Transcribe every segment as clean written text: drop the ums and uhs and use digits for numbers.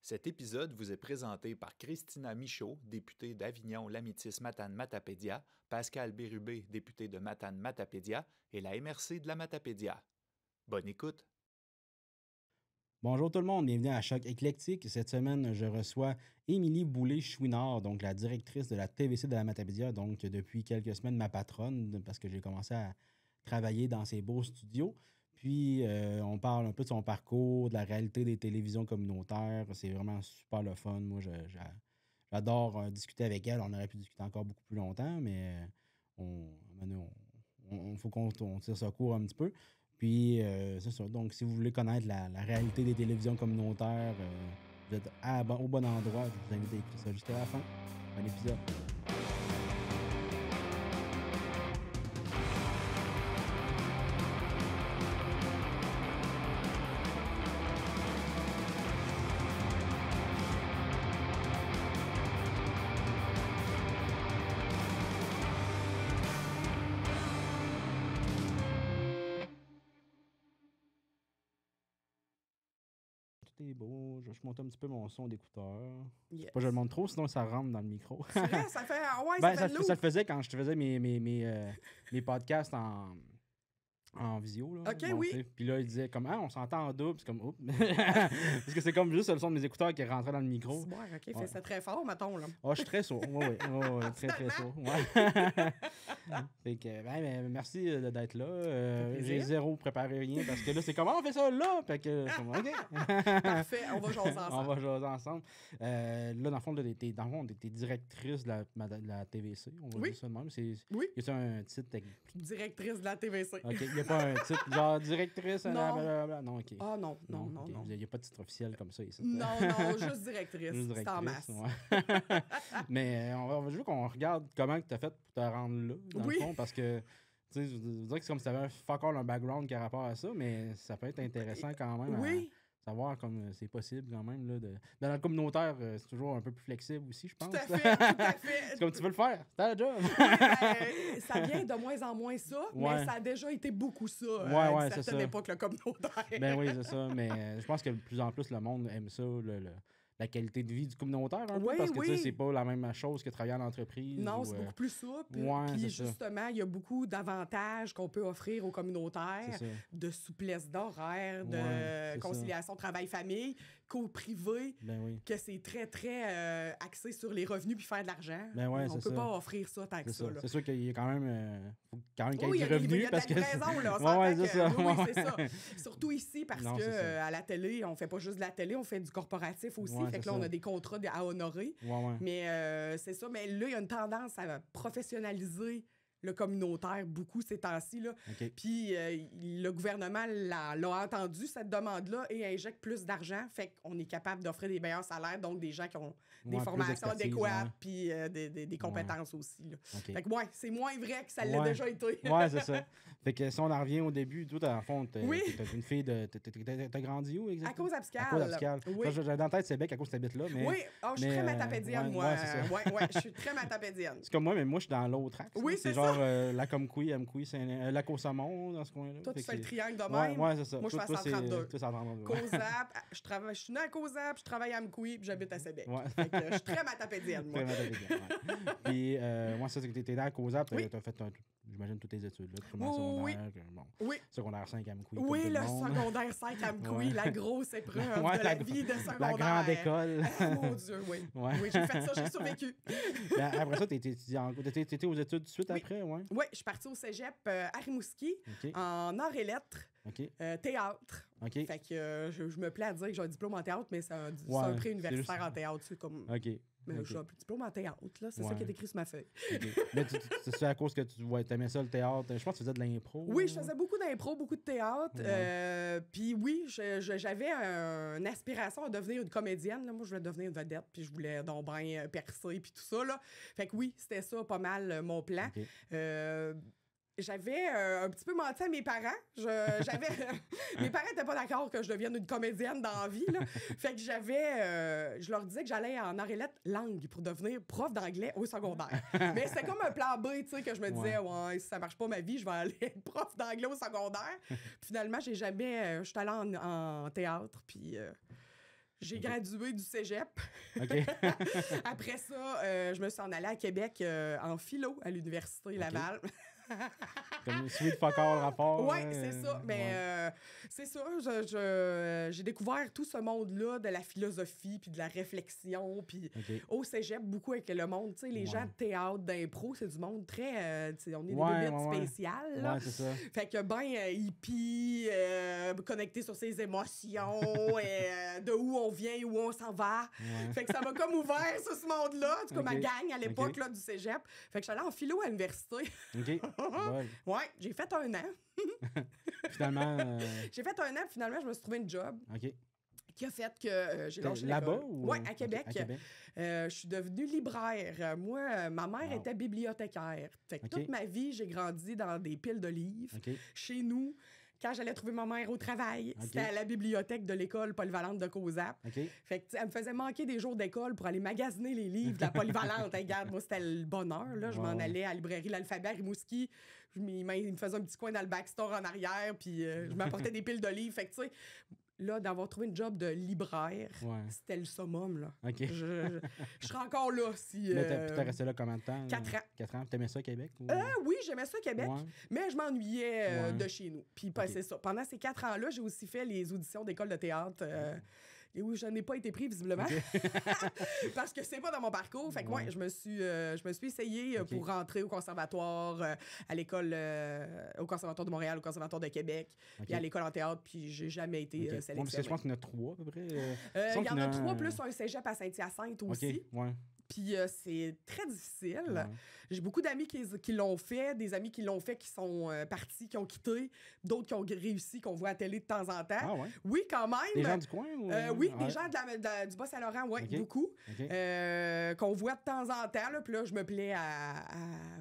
Cet épisode vous est présenté par Christina Michaud, députée d'Avignon-Lamitis-Matane-Matapédia, Pascal Bérubé, député de Matane-Matapédia, et la MRC de la Matapédia. Bonne écoute! Bonjour tout le monde, bienvenue à Choc Éclectique. Cette semaine, je reçois Émilie Boulay-Chouinard, donc la directrice de la TVC de la Matapédia, donc depuis quelques semaines ma patronne, parce que j'ai commencé à travailler dans ses beaux studios. Puis, on parle un peu de son parcours, de la réalité des télévisions communautaires. C'est vraiment super le fun. Moi, j'adore discuter avec elle. On aurait pu discuter encore beaucoup plus longtemps, mais il faut qu'on tire ça court un petit peu. Puis, c'est ça. Donc, si vous voulez connaître la réalité des télévisions communautaires, vous êtes au bon endroit. Je vous invite à écouter ça jusqu'à la fin. Bon épisode. C'est beau. Je monte un petit peu mon son d'écouteur. Yes. Pas je le montre trop, sinon ça rentre dans le micro. C'est vrai, ça fait. Ah ouais, Ben, ça fait ça le faisait quand je te faisais mes podcasts en visio. Là, OK, oui. Puis là, il disait comme, on s'entend en double. C'est comme, oups. Parce que c'est comme juste le son de mes écouteurs qui rentrait dans le micro. C'est bon, OK, Ouais. fait ça très fort, mettons. Là. Je suis très sourd. Oui, très, très sourd. Ouais. Fait que, merci d'être là. J'ai zéro préparé rien parce que là, c'est comment on fait ça là? Fait que, OK. Parfait, on va jaser ensemble. On va jaser ensemble. Là, dans le fond, t'es directrice de la TVC. On va Oui. dire ça de même. Oui. Y a un titre? Directrice de la TVC. OK. Il n'y a pas un titre genre directrice? Non. Blablabla. Non, OK. Ah non. OK. Il n'y a pas de titre officiel comme ça ici. Non, juste directrice. Juste C'est en masse. ouais. Mais on va juste qu'on regarde comment tu as fait pour te rendre là, dans le fond, parce que tu sais, je dirais que c'est comme si tu avais fuck all un background qui a rapport à ça, mais ça peut être intéressant quand même à savoir comme c'est possible quand même. Là, dans le communautaire, c'est toujours un peu plus flexible aussi, je pense. Tout à fait. C'est comme tu veux le faire, c'est la job. Ça vient de moins en moins ça, mais ça a déjà été beaucoup ça à une certaine époque, le communautaire. Ben oui, c'est ça, mais je pense que de plus en plus le monde aime ça, la qualité de vie du communautaire un peu, parce que tu sais, c'est pas la même chose que travailler en entreprise. Non, c'est beaucoup plus souple. Puis justement, il y a beaucoup d'avantages qu'on peut offrir aux communautaires, de souplesse d'horaire, de conciliation travail-famille, qu'au privé, que c'est très, très axé sur les revenus puis faire de l'argent. On peut pas offrir ça tant que ça. C'est sûr qu'il y a quand même, qu'il y ait du revenu. Il y a de la raison, là. C'est ça. Surtout ici, parce que à la télé, on fait pas juste de la télé, on fait du corporatif aussi. Fait que là, on a des contrats à honorer. Mais c'est ça. Mais là, il y a une tendance à professionnaliser le communautaire beaucoup ces temps-ci. Puis le gouvernement l'a entendu, cette demande-là, et injecte plus d'argent. Fait qu'on est capable d'offrir des meilleurs salaires, donc des gens qui ont des formations adéquates, puis des compétences aussi. Là. Fait que c'est moins vrai que ça l'a déjà été. C'est ça. Fait que si on en revient au début, toi, en fond, t'es une fille de... T'as grandi où exactement? À Cause-Abscal. À Cause-Abscal. J'avais dans la tête Sébec à cause que t'habites là. Mais, je suis très matapédienne, moi. Je suis très matapédienne. C'est comme moi, mais moi, je suis dans l'autre axe. Oui, c'est genre Lacomquie, Amqui, Lac-au-Saumon, dans ce coin-là. Toi, tu fais le triangle de même. Ouais, c'est ça. Moi, je fais à 132. Toi, 132. Cozap, je suis né à Cozap, je travaille à Amqui, puis j'habite à Sébec. Fait que je suis très matapédienne, moi. Très matapédienne, Puis, moi, c'est que t'étais dans à Cozap, t'as fait, j'imagine, toutes tes études, là, primaire, secondaire, secondaire 5 à Amqui. Oui, le secondaire 5 à Amqui, la grosse épreuve de la vie de secondaire. La grande école. Mon Dieu, oui. Oui, j'ai fait ça, j'ai survécu. Après ça, t'étais aux études tout de suite après, Oui, je suis partie au cégep à Rimouski, en arts et lettres, théâtre. Fait que je me plais à dire que j'ai un diplôme en théâtre, mais c'est un prix universitaire en théâtre. C'est comme... Mais j'ai un diplôme en théâtre, là. C'est ça qui est écrit sur ma feuille. Mais c'est à cause que tu aimais ça, le théâtre. Je pense que tu faisais de l'impro. Oui, je faisais beaucoup d'impro, beaucoup de théâtre. Puis oui, j'avais une aspiration à devenir une comédienne. Là. Moi, je voulais devenir une vedette, puis je voulais donc bien percer, puis tout ça. Là. Fait que oui, c'était ça pas mal mon plan. J'avais un petit peu menti à mes parents. Mes parents n'étaient pas d'accord que je devienne une comédienne dans la vie. Là. Fait que je leur disais que j'allais en arts et lettres langue pour devenir prof d'anglais au secondaire. Mais c'était comme un plan B, tu sais, que je me disais, si ça marche pas ma vie, je vais aller être prof d'anglais au secondaire. Finalement, je suis allée en théâtre, puis J'ai gradué du cégep. OK. Après ça, je me suis en allée à Québec en philo à l'Université Laval. Comme sweet fuck all rapport. Oui, c'est ça. Mais c'est ça, j'ai découvert tout ce monde-là de la philosophie puis de la réflexion. Puis au cégep, beaucoup avec le monde. Tu sais, les gens de théâtre, d'impro, c'est du monde très... on est des bébites spéciales. Là. Ouais, c'est ça. Fait que hippie, connecté sur ses émotions, et, de où on vient, où on s'en va. Ouais. Fait que ça m'a comme ouvert sur ce monde-là. En tout cas, ma gang à l'époque là, du cégep. Fait que je suis allée en philo à l'université. OK. Ouais, j'ai fait 1 an. Finalement... J'ai fait 1 an, puis finalement, je me suis trouvé une job. OK. Qui a fait que j'ai lâché là-bas ou... Oui, à Québec. Okay, à Québec. Je suis devenue libraire. Moi, ma mère était bibliothécaire. Fait que toute ma vie, j'ai grandi dans des piles de livres. Chez nous, quand j'allais trouver ma mère au travail, c'était à la bibliothèque de l'école polyvalente de Cozap. Fait que, elle me faisait manquer des jours d'école pour aller magasiner les livres de la polyvalente. Regarde, moi, c'était le bonheur. Là. Je m'en allais à la librairie L'Alphabet à Rimouski. Il me faisait un petit coin dans le backstore en arrière, puis je m'apportais des piles de livres. Fait que, tu sais, là, d'avoir trouvé une job de libraire, c'était le summum, là. Je serais encore là si... t'as resté là combien de temps? 4 ans. 4 ans. T'aimais ça, Québec? Ou... Oui, j'aimais ça, Québec, mais je m'ennuyais de chez nous. Puis c'est ça. Pendant ces 4 ans-là, j'ai aussi fait les auditions d'école de théâtre... Et oui, je n'ai pas été pris, visiblement. Parce que c'est pas dans mon parcours. Fait que moi, je me suis essayée pour rentrer au conservatoire, à l'école, au conservatoire de Montréal, au conservatoire de Québec, puis à l'école en théâtre, puis j'ai jamais été sélectionnée. Parce que je pense qu'il y en a 3 à peu près. Il y en a 3 plus un cégep à Saint-Hyacinthe aussi. Puis c'est très difficile. J'ai beaucoup d'amis qui l'ont fait, des amis qui l'ont fait, qui sont partis, qui ont quitté, d'autres qui ont réussi, qu'on voit à la télé de temps en temps. Ah ouais? Oui, quand même. Des gens du coin? Ou... oui, des gens du Bas-Saint-Laurent, beaucoup. Qu'on voit de temps en temps. Là, puis là, je me plais à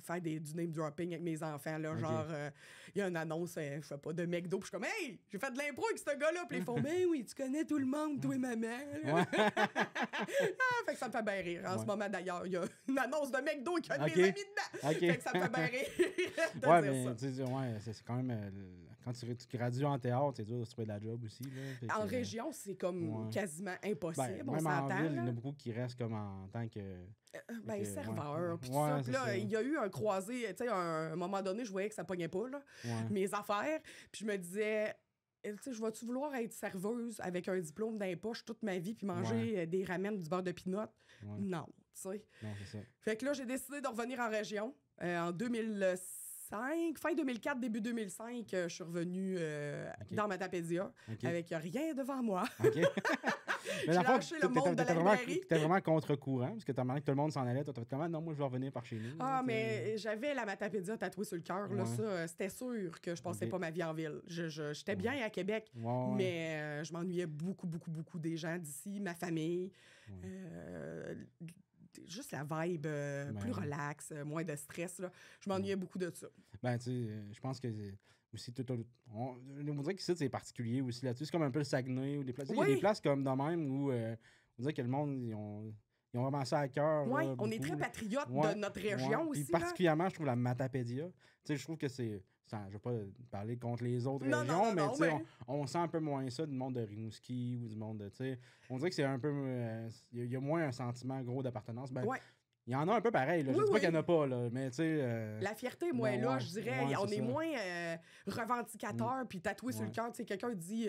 faire du name dropping avec mes enfants. Là, genre, il y a une annonce, je sais pas, de McDo. Puis je suis comme, hey, j'ai fait de l'impro avec ce gars-là. Puis ils font, mais oui, tu connais tout le monde, toi et maman. Fait que ça me fait bien rire. En ce moment, d'ailleurs, il y a une annonce de McDo qui a mes amis dedans. Fait que ça me fait bien rire. Mais c'est quand même... quand tu gradues en théâtre, c'est dur de se trouver de la job aussi. Là, en région, c'est comme quasiment impossible, on s'entend. En ville, il y en a beaucoup qui restent comme en tant que... serveur, puis tout ça. Puis là, il y a eu un croisé, tu sais, à un moment donné, je voyais que ça pognait pas, là, mes affaires. Puis je me disais... Tu sais, je vais-tu vouloir être serveuse avec un diplôme dans les poches toute ma vie puis manger des ramen, du beurre de pinot? Non, tu sais. Non, c'est ça. Fait que là, j'ai décidé de revenir en région. En 2005, fin 2004, début 2005, je suis revenue dans Matapédia avec rien devant moi. J'ai lâché le monde de la librairie. T'étais vraiment contre-courant, parce que t'as demandé que tout le monde s'en allait. Toi, t'as fait comment? Non, moi, je vais revenir par chez nous. Ah, mais j'avais la Matapédia tatouée sur le cœur. Là, ça, c'était sûr que je passais pas ma vie en ville. J'étais bien à Québec, mais je m'ennuyais beaucoup des gens d'ici, ma famille. Juste la vibe plus relax, moins de stress. Là. Je m'ennuyais beaucoup de ça. Ben, tu sais, je pense que... Aussi, on dirait que c'est particulier aussi là-dessus. C'est comme un peu le Saguenay ou des places. Il y a des places comme de même où on dirait que le monde, ils ont vraiment ça à cœur. Oui, on est très patriotes de notre région aussi. Puis particulièrement, je trouve la Matapédia. Tu sais, je trouve que c'est... Je ne vais pas parler contre les autres régions, mais on sent un peu moins ça du monde de Rimouski ou du monde de... On dirait que c'est un peu... Il y a moins un sentiment gros d'appartenance. Ben, il y en a un peu pareil, là. Je dis pas qu'il n'y en a pas, là, mais tu sais... La fierté, moi, là, je dirais, on est moins revendicateur, puis tatoué sur le cœur. Tu sais, quelqu'un dit...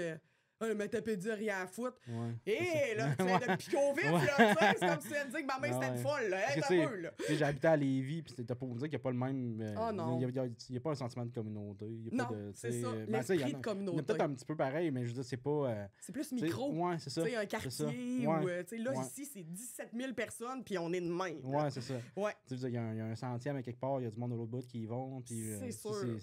Matapédia, rien à foutre. Et là, tu viens de piquer au vif, là, c'est comme si tu viens de dire que ma main, c'était une folle, là. Hey, t'as peu, là. J'ai habité à Lévis, puis c'était pour vous dire qu'il n'y a pas le même... non. Il n'y a pas un sentiment de communauté. Non, c'est ça. L'esprit de communauté. Il y a peut-être un petit peu pareil, mais je veux dire, c'est pas... c'est plus micro. Ouais, c'est ça. Tu sais, un quartier où... tu sais, là, ici, c'est 17 000 personnes, puis on est de même. Ouais, c'est ça. Ouais. Tu sais, il y a un centième à quelque part, il y a du monde de l'autre bout qui y vont, puis... C'est sûr.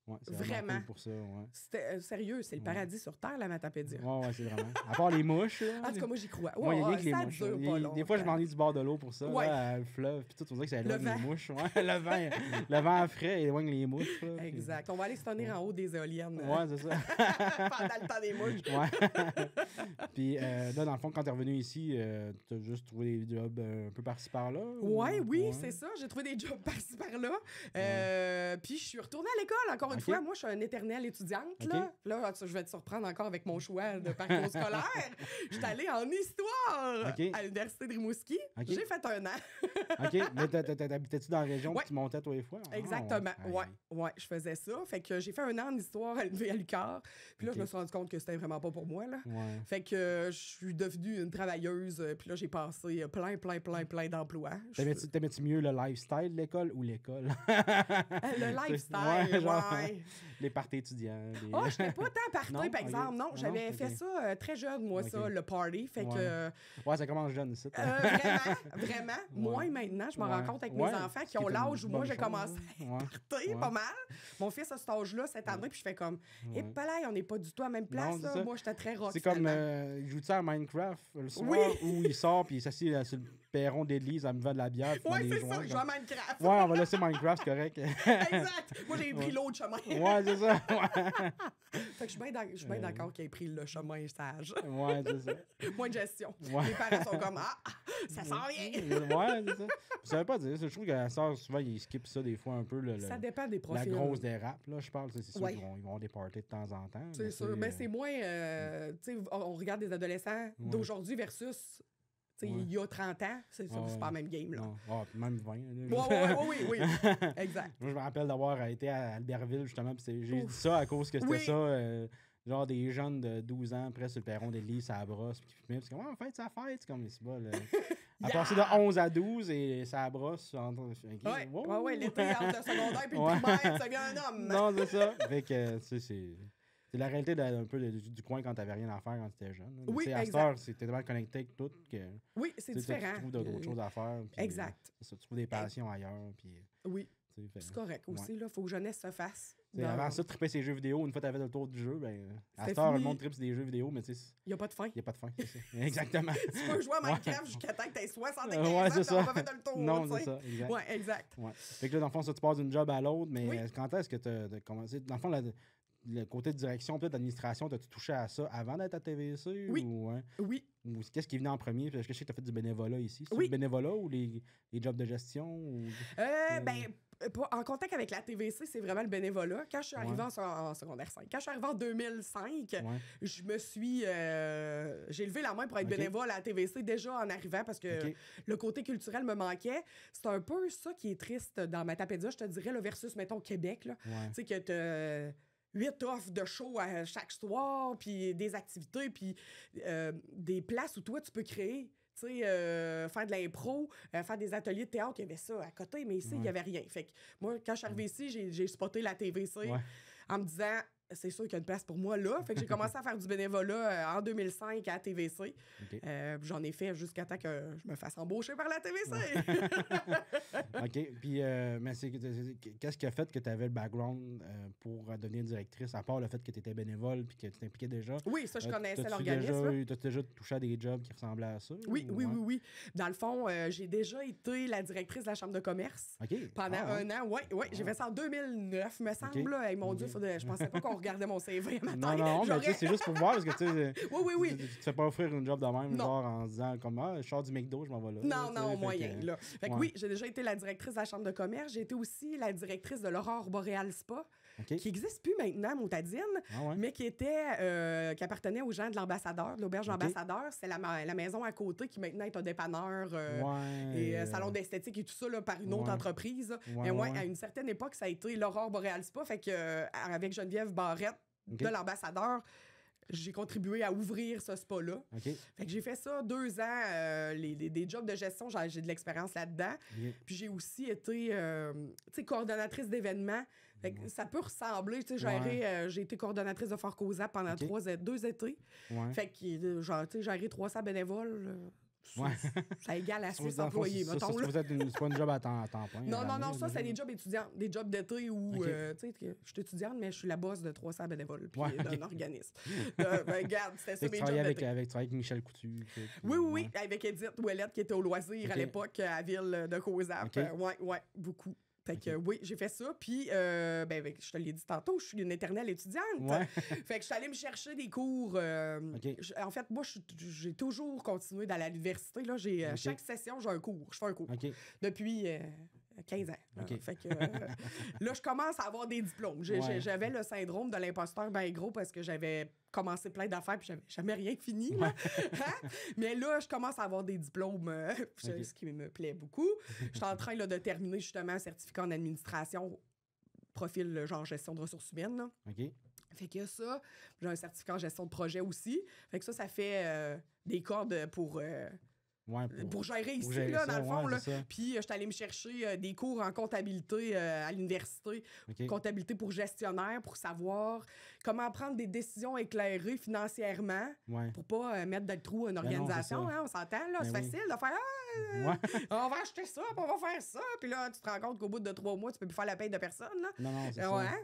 Ouais, c'est vraiment cool pour ça, C'était sérieux, c'est le paradis sur Terre, la Matapédia. Ouais, c'est vraiment. À part les mouches. Là, en tout cas, moi, j'y crois. Moi, il y a rien que les mouches. Des fois, je m'ennuie du bord de l'eau pour ça, là, le fleuve, puis tout, on dirait que ça éloigne les mouches. Le vent frais éloigne les mouches. Là, exact. On va aller se tenir en haut des éoliennes. Ouais, c'est ça. Pendant le temps des mouches. Puis là, dans le fond, quand t'es revenu ici, t'as juste trouvé des jobs un peu par-ci par-là? Oui, c'est ça. J'ai trouvé des jobs par-ci par-là. Puis je suis retournée à l'école, encore encore une fois, moi, je suis une éternelle étudiante. Là, je vais te surprendre encore avec mon choix de parcours scolaire. Je suis allée en histoire à l'Université de Rimouski. J'ai fait 1 an. OK. Mais t'habitais-tu dans la région que tu montais tous les fois? Exactement. Ouais, je faisais ça. Fait que j'ai fait 1 an en histoire à l'UQAR. Puis là, je me suis rendu compte que c'était vraiment pas pour moi. Là. Fait que je suis devenue une travailleuse. Puis là, j'ai passé plein d'emplois. T'aimais-tu mieux le lifestyle de l'école ou l'école? Le lifestyle, ouais. Les parties étudiants. Je n'étais pas tant party, par exemple. Non, j'avais fait ça très jeune, moi, ça, le party. Fait que... Ouais, ça commence jeune, ça. Vraiment. Moi, maintenant, je me rends compte avec mes enfants qui ont l'âge où moi, j'ai commencé à party pas mal. Mon fils a cet âge-là cette année, puis je fais comme, palais, on n'est pas du tout à la même place. Là. Moi, j'étais très rock. C'est comme, il joue-tu à Minecraft le soir où il sort, puis il s'assied sur le perron d'église à me vendre de la bière. Ouais, c'est ça, je joue à Minecraft. Ouais, on va laisser Minecraft, c'est correct. Exact. Moi, j'ai pris l'autre chemin. Ouais, c'est ça. Fait que je suis bien d'accord qu'il ait pris le chemin sage. Ouais, c'est ça. Moins de gestion. Les parents sont comme, ça s'en vient. Ouais, c'est ça. Ça veut pas dire. Je trouve que la sœur, souvent, ils skippent ça des fois un peu. Ça dépend des profils. La grosse dérape, là, je parle. C'est sûr qu'ils vont avoir des parties de temps en temps. C'est sûr. Mais c'est moins. Tu sais, on regarde des adolescents d'aujourd'hui versus. Il y a 30 ans, c'est pas la même game. Là. Même 20. Oui. Exact. Moi, je me rappelle d'avoir été à Albertville, justement. J'ai dit ça à cause que c'était ça. Genre des jeunes de 12 ans, près sur le perron d'église, ça brosse. Puis qui fumaient. Puis c'est comme, fête sa fête. C'est comme, c'est pas. À passer de 11 à 12 et ça brosse. Ouais, l'été entre le secondaire et le primaire, ça devient un homme. Non, c'est ça. Fait que, c'est la réalité un peu du coin quand t'avais rien à faire quand t'étais jeune. Oui, à cette heure, t'es tellement connecté avec tout que... Oui, c'est différent. Tu trouves d'autres choses à faire. Puis, exact. Tu trouves des passions ailleurs. Puis, oui, c'est correct aussi. Il faut que jeunesse se fasse. Avant ça, triper ses jeux vidéo, une fois que t'avais le tour du jeu, à cette heure, le monde tripe sur des jeux vidéo, mais tu sais... Il n'y a pas de fin. Il n'y a pas de fin, c'est ça. Exactement. Tu peux jouer à Minecraft jusqu'à temps que t'aies 75 ans, ça. On va faire le tour. Non, c'est ça, exact. Ouais, exact. Fait que là, dans le fond, ça, tu passes d'une job à l'autre, mais quand est-ce que t'as commencé... Dans le fond, le côté de direction, peut-être d'administration, t'as-tu touché à ça avant d'être à TVC? Oui. Oui. Ou qu'est-ce qui venait en premier? Parce que je sais que tu as fait du bénévolat ici. C'est du bénévolat ou les jobs de gestion? En contact avec la TVC, c'est vraiment le bénévolat. Quand je suis arrivée en secondaire 5, quand je suis arrivée en 2005, je me suis... j'ai levé la main pour être bénévole à la TVC déjà en arrivant parce que le côté culturel me manquait. C'est un peu ça qui est triste dans Matapédia, je te dirais, versus, mettons, Québec. Tu sais, que t'as 8 offres de show à chaque soir, puis des activités, puis des places où toi, tu peux créer. Tu sais, faire de l'impro, faire des ateliers de théâtre, il y avait ça à côté, mais ici, il n'y avait rien. Fait que moi, quand je suis arrivée ici, j'ai spoté la TVC en me disant, c'est sûr qu'il y a une place pour moi là. Fait que j'ai commencé à faire du bénévolat en 2005 à la TVC. J'en ai fait jusqu'à temps que je me fasse embaucher par la TVC. OK. Puis, mais qu'est-ce qui a fait que tu avais le background pour devenir directrice, à part le fait que tu étais bénévole puis que tu t'impliquais déjà? Oui, ça, je connaissais l'organisme. T'as déjà touché à des jobs qui ressemblaient à ça? Oui. Dans le fond, j'ai déjà été la directrice de la Chambre de commerce pendant 1 an. Oui. J'ai fait ça en 2009, me semble. Hey, mon Dieu, je pensais pas qu'on regardait mon CV à matin. Non, mais tu sais, c'est juste pour voir, parce que tu sais... Oui. Tu te fais pas offrir une job de même, genre en disant comme, je sors du McDo, je m'en vais là. Non, moyen, là. Fait que oui, j'ai déjà été la directrice de la Chambre de commerce. J'ai été aussi la directrice de l'Aurore Boréal Spa, qui n'existe plus maintenant, Montadine, mais qui appartenait aux gens de l'Ambassadeur, de l'Auberge de l'Ambassadeur. C'est la maison à côté qui maintenant est un dépanneur et salon d'esthétique et tout ça là, par une autre entreprise. Mais à une certaine époque, ça a été l'Aurore Boréal Spa. Fait que avec Geneviève Barrette de l'Ambassadeur, j'ai contribué à ouvrir ce spa-là. Fait que j'ai fait ça 2 ans, des jobs de gestion, j'ai de l'expérience là-dedans. Puis j'ai aussi été coordonnatrice d'événements. Fait que ça peut ressembler, j'ai été coordonnatrice de Fort Cozap pendant 2 étés. Fait que, j'ai 300 bénévoles. Ça égale à 6 employés, mettons. C'est pas une job à temps plein. Non, ça, c'est des jobs étudiants. Des jobs d'été où, je suis étudiante, mais je suis la boss de 300 bénévoles puis d'un organisme. Regarde, c'était ça mes jobs d'été. Tu travailles avec Michel Coutu. Oui, avec Edith Ouellette qui était au loisir à l'époque à Ville de Cozap. Oui, beaucoup. Fait que oui, j'ai fait ça. Puis, je te l'ai dit tantôt, je suis une éternelle étudiante. Fait que je suis allée me chercher des cours. En fait, moi, j'ai toujours continué dans l'université. Chaque session, j'ai un cours. Je fais un cours. Depuis 15 ans. Okay. Fait que, là, je commence à avoir des diplômes. J'avais le syndrome de l'imposteur bien gros parce que j'avais commencé plein d'affaires puis j'avais jamais rien fini. Là. Mais là, je commence à avoir des diplômes, ce qui me plaît beaucoup. Je suis en train là, de terminer justement un certificat en administration, profil genre gestion de ressources humaines. Là. Fait que ça, j'ai un certificat en gestion de projet aussi. Fait que ça fait des cordes pour gérer ici, gérer là, dans le fond. Là. Puis, je suis allée me chercher des cours en comptabilité à l'université. Comptabilité pour gestionnaire, pour savoir comment prendre des décisions éclairées financièrement pour pas mettre dans le trou une organisation. Hein, on s'entend, là. C'est facile de faire on va acheter ça, puis on va faire ça. Puis là, tu te rends compte qu'au bout de 3 mois, tu peux plus faire la paye de personne. Là.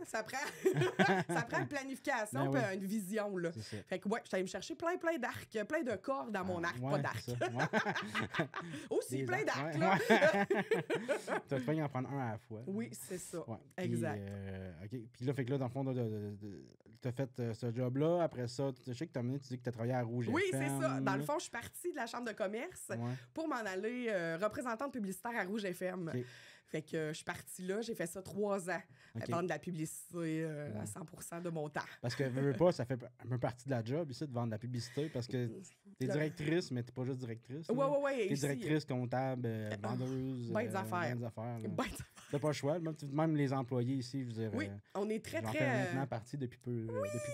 Ça prend une planification et une vision. Là. Fait que, je suis allée me chercher plein d'arcs, plein de cordes dans mon arc, pas d'arc. Aussi plein d'arcs, là. Tu vas pas en prendre un à la fois. Oui, c'est ça. Exact. Puis là, fait que là, dans le fond, tu as fait ce job-là. Après ça, je sais que tu as mené, tu dis que tu as travaillé à Rouge FM. Oui, c'est ça. Dans le fond, je suis partie de la chambre de commerce pour m'en aller représentante publicitaire à Rouge FM. Fait que je suis partie là, j'ai fait ça 3 ans, vendre de la publicité à 100% de mon temps. Parce que, veux pas, ça fait un peu partie de la job ici, de vendre de la publicité, parce que t'es directrice, mais t'es pas juste directrice. Oui. T'es directrice, comptable, vendeuse. Ben des affaires. T'as pas le choix. Même les employés ici, je veux dire. Oui, on est très, j'en fais maintenant partie depuis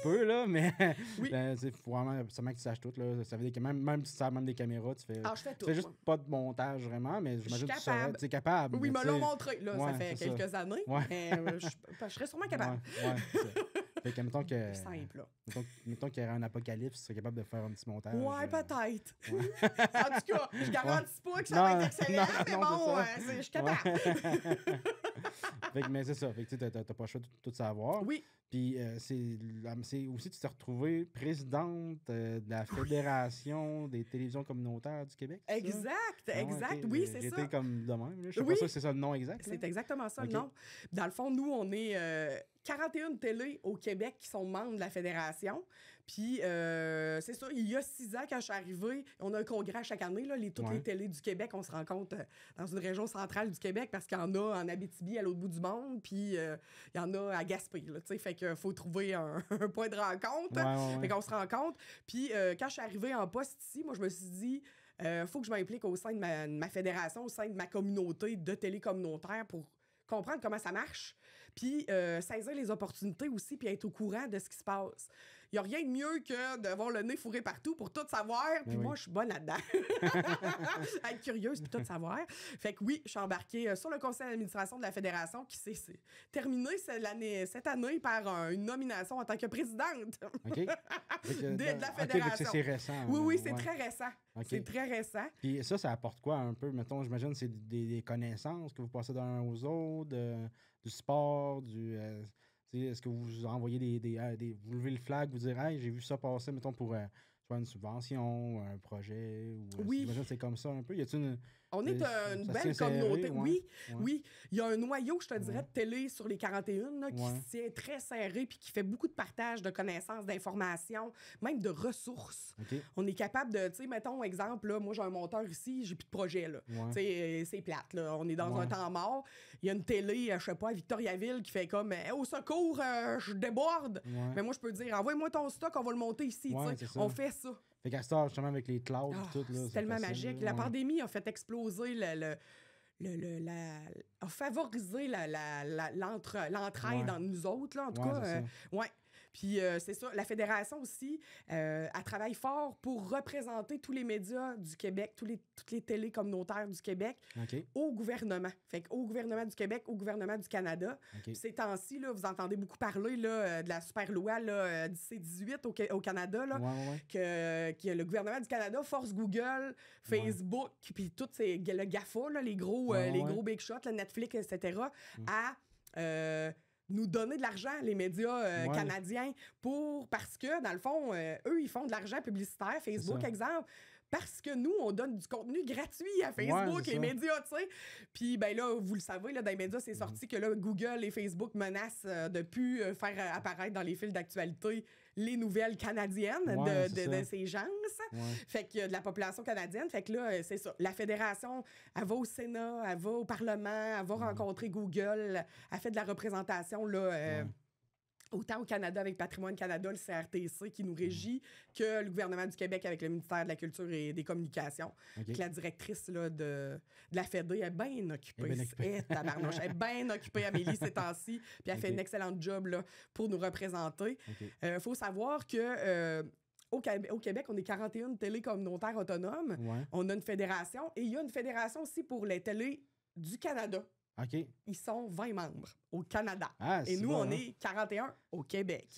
peu, là, mais il faut vraiment que tu saches tout. Là. Ça veut dire que même si tu sers même des caméras, tu fais. Je fais tout. Tu fais juste pas de montage vraiment, mais j'imagine que tu es capable. Oui, mais là, montré. Là, ça fait quelques années. Mais je serais sûrement capable. Fait que, mettons que. Simple, là. Mettons qu'il y aurait un apocalypse, tu serais capable de faire un petit montage. Ouais, peut-être. En tout cas, je garantis pas que ça va être excellent, mais bon, je suis capable. Mais c'est ça. Fait que tu n'as pas le choix de tout savoir. Oui. Puis c'est aussi, tu t'es retrouvée présidente de la Fédération des télévisions communautaires du Québec. Exact. Oui, c'est ça. J'étais comme de même. Je sais pas si c'est ça le nom exact. C'est exactement ça le nom. Dans le fond, nous, on est 41 télés au Québec qui sont membres de la Fédération. Puis, c'est ça, il y a 6 ans, quand je suis arrivée, on a un congrès chaque année, là, toutes les télés du Québec, on se rencontre dans une région centrale du Québec parce qu'il y en a en Abitibi, à l'autre bout du monde, puis il y en a à Gaspé, là, tu sais, fait qu'il faut trouver un point de rencontre. Fait qu'on se rencontre. Puis, quand je suis arrivée en poste ici, moi, je me suis dit, faut que je m'implique au sein de ma fédération, au sein de ma communauté de télé communautaire pour comprendre comment ça marche, puis saisir les opportunités aussi, puis être au courant de ce qui se passe. Il n'y a rien de mieux que d'avoir le nez fourré partout pour tout savoir, puis moi, je suis bonne là-dedans. Être curieuse, puis tout savoir. Fait que oui, je suis embarquée sur le conseil d'administration de la Fédération qui s'est terminé cette année par une nomination en tant que présidente de la Fédération. C'est récent. Oui, c'est très récent. C'est très récent. Puis ça apporte quoi un peu? Mettons, j'imagine c'est des connaissances que vous passez d'un aux autres, du sport, est-ce que vous envoyez vous levez le flag, vous dire hey, j'ai vu ça passer, mettons, pour soit une subvention, un projet, ou j'imagine c'est comme ça un peu. Y a-t-il une. On est une belle communauté. Oui. Il y a un noyau, je te dirais, de télé sur les 41 là, qui se tient très serré puis qui fait beaucoup de partage de connaissances, d'informations, même de ressources. On est capable de, tu sais, mettons, exemple, là, moi j'ai un monteur ici, j'ai plus de projet. Là. C'est plate. Là. On est dans un temps mort. Il y a une télé, je sais pas, à Victoriaville qui fait comme au secours, je déborde. Mais moi, je peux dire, envoie-moi ton stock, on va le monter ici. On fait ça. Fait qu'à ça, justement, avec les clouds et tout. Là, c'est tellement facile, magique. La pandémie a fait exploser a favorisé l'entraide dans nous autres, là, en tout cas. Puis c'est ça, la Fédération aussi, elle travaille fort pour représenter tous les médias du Québec, toutes les télés communautaires du Québec au gouvernement. Fait qu'au gouvernement du Québec, au gouvernement du Canada. Puis ces temps-ci, là, vous entendez beaucoup parler là, de la super loi là, C-18 au Canada, là, que le gouvernement du Canada force Google, Facebook, puis tout le GAFA, là, les gros big shots, là, Netflix, etc., à nous donner de l'argent, les médias canadiens, parce que, dans le fond, eux, ils font de l'argent publicitaire, Facebook, exemple, parce que nous, on donne du contenu gratuit à Facebook, les médias, tu sais. Puis, ben là, vous le savez, là, dans les médias, c'est sorti que là, Google et Facebook menacent de plus faire apparaître dans les fils d'actualité les nouvelles canadiennes de ces gens. Fait que de la population canadienne. Fait que là, c'est ça. La fédération, elle va au Sénat, elle va au Parlement, elle va rencontrer Google, elle fait de la représentation, là... autant au Canada avec Patrimoine Canada, le CRTC qui nous régit, que le gouvernement du Québec avec le ministère de la Culture et des Communications. Que la directrice là, de la Fédé est bien occupée. Elle est bien occupée, Amélie, ces temps-ci. Puis elle fait une excellente job là, pour nous représenter. Faut savoir que... Au Québec, on est 41 télés communautaires autonomes. On a une fédération et il y a une fédération aussi pour les télés du Canada. Ils sont 20 membres au Canada. Et nous, on est 41 au Québec.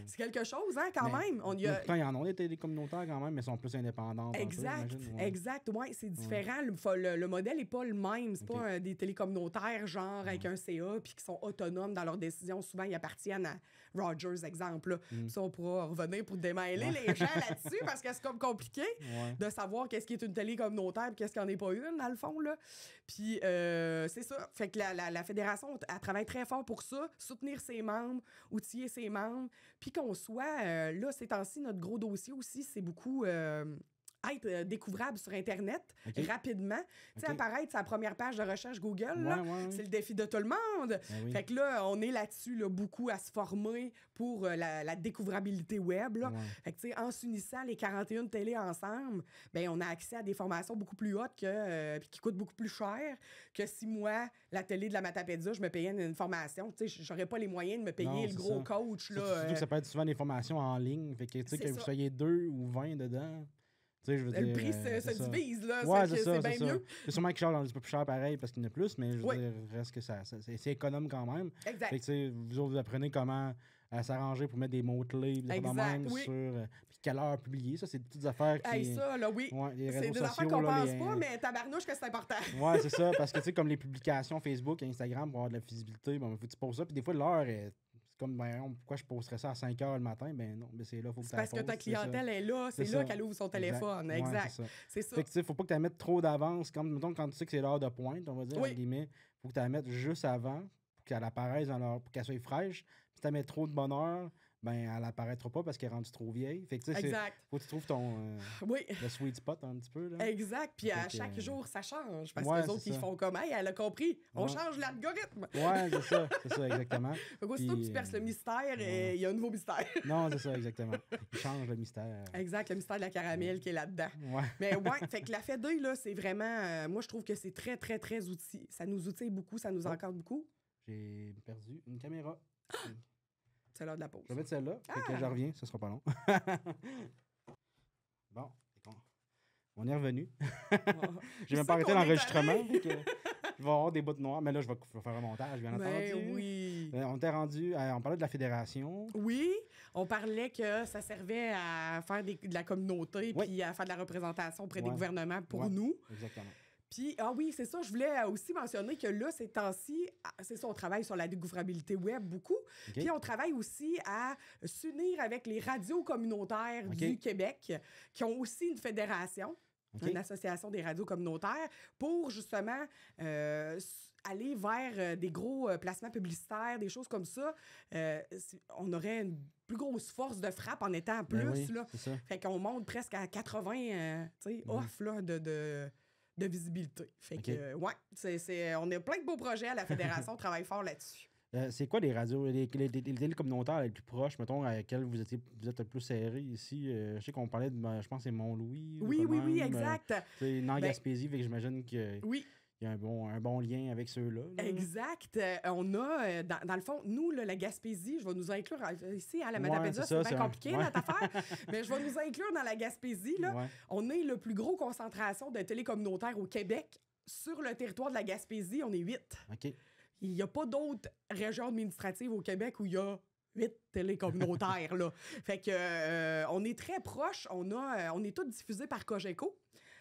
C'est quelque chose, hein, quand même. Il y en a des télés communautaires quand même, mais sont plus indépendantes. Exact. Ouais, c'est différent. Le modèle n'est pas le même. C'est pas des télés communautaires, genre avec un CA, puis qui sont autonomes dans leurs décisions. Souvent, ils appartiennent à Rogers, exemple. Là. Ça, on pourra revenir pour démêler les gens là-dessus, parce que c'est comme compliqué de savoir qu'est-ce qui est une télé communautaire et qu'est-ce qui n'en est pas une, dans le fond. Là. Puis, c'est ça. Fait que la fédération, elle travaille très fort pour ça, soutenir ses membres, outiller ses membres, puis qu'on soit, là, ces temps-ci, notre gros dossier aussi, c'est beaucoup être découvrable sur Internet rapidement. Tu sais, apparaître sur la première page de recherche Google, c'est le défi de tout le monde. Fait que là, on est là-dessus, là, beaucoup à se former pour la découvrabilité web. Là. Fait que, tu sais, en s'unissant les 41 télés ensemble, ben on a accès à des formations beaucoup plus hautes qui coûtent beaucoup plus cher que si moi, la télé de la Matapédia, je me payais une formation. Tu sais, j'aurais pas les moyens de me payer le gros coach. Là, surtout que ça peut être souvent des formations en ligne. Fait que, tu sais, que vous soyez 2 ou 20 dedans... Je veux le prix se divise, là. C'est bien mieux. C'est sûrement quelque chose un petit peu plus cher pareil parce qu'il y en a plus, mais je veux dire, reste que c'est économe quand même. Exact. Fait que, vous autres, vous apprenez comment s'arranger pour mettre des mots-clés, des même sur... puis quelle heure publier. Ça, c'est des petites affaires qui... ça, là, oui. Les réseaux c'est des affaires qu'on pense pas, mais tabarnouche que c'est important. Ouais, c'est ça. Parce que, tu sais, comme les publications Facebook et Instagram pour avoir de la visibilité, bon, faut que tu poses ça. Puis des fois, l'heure est... C'est comme, pourquoi je posterais ça à 5 h le matin? Ben non, mais c'est là, faut que tu parce que ta clientèle est là, c'est là qu'elle ouvre son téléphone. Exact. C'est ça. Fait que, tu sais, faut pas que tu la mettes trop d'avance. Mettons, quand tu sais que c'est l'heure de pointe, on va dire, entre guillemets, faut que tu la mettes juste avant pour qu'elle apparaisse, pour qu'elle soit fraîche. Si tu la mets trop de bonne heure, ben elle apparaîtra pas parce qu'elle est rendue trop vieille. Fait que, tu sais, faut que tu trouves ton le sweet spot un petit peu. Là. Exact. Puis à chaque jour, ça change. Parce que les autres, ils font comme, elle a compris. On change l'algorithme. Ouais, c'est ça. C'est ça, exactement. Fait qu'aussitôt que tu perces le mystère, il y a un nouveau mystère. Non, c'est ça, exactement. Il change le mystère. Exact, le mystère de la caramel qui est là-dedans. Mais fait que la Fédé, là, c'est vraiment... moi, je trouve que c'est très, très, très outil. Ça nous outille beaucoup, ça nous encadre beaucoup. J'ai perdu une caméra. C'est l'heure de la pause. Je vais mettre celle-là, fait que je reviens, ça sera pas long. Bon, on est revenu. J'ai même pas arrêté l'enregistrement. Je vais avoir des bouts noirs, mais là, je vais faire un montage, bien entendu. Oui. On était rendu, on parlait de la fédération. Oui, on parlait que ça servait à faire de la communauté puis à faire de la représentation auprès des gouvernements pour nous. Exactement. Puis, oui, c'est ça, je voulais aussi mentionner que là, ces temps-ci, c'est ça, on travaille sur la découvrabilité web beaucoup. Puis, on travaille aussi à s'unir avec les radios communautaires du Québec, qui ont aussi une fédération, une association des radios communautaires, pour justement aller vers des gros placements publicitaires, des choses comme ça. On aurait une plus grosse force de frappe en étant plus. Là. Fait qu'on monte presque à 80 off là, de visibilité. Fait que, on a plein de beaux projets à la Fédération, on travaille fort là-dessus. C'est quoi les radios, les télé communautaires les plus proches, mettons, à lesquelles vous êtes le plus serré ici? Je sais qu'on parlait de, je pense, c'est Mont-Louis. Oui, exact. C'est en Gaspésie, fait que j'imagine que... Oui. Il y a un bon lien avec ceux-là. Là. Exact. On a, dans le fond, nous, la Gaspésie, je vais nous inclure ici, à la Matapédia, c'est bien compliqué, notre affaire, mais je vais nous inclure dans la Gaspésie. Là. On est le plus gros concentration de télécommunautaires au Québec. Sur le territoire de la Gaspésie, on est 8. OK. Il n'y a pas d'autres régions administratives au Québec où il y a 8 télécommunautaires. Là. Fait que on est très proches. On est tous diffusés par Cogeco.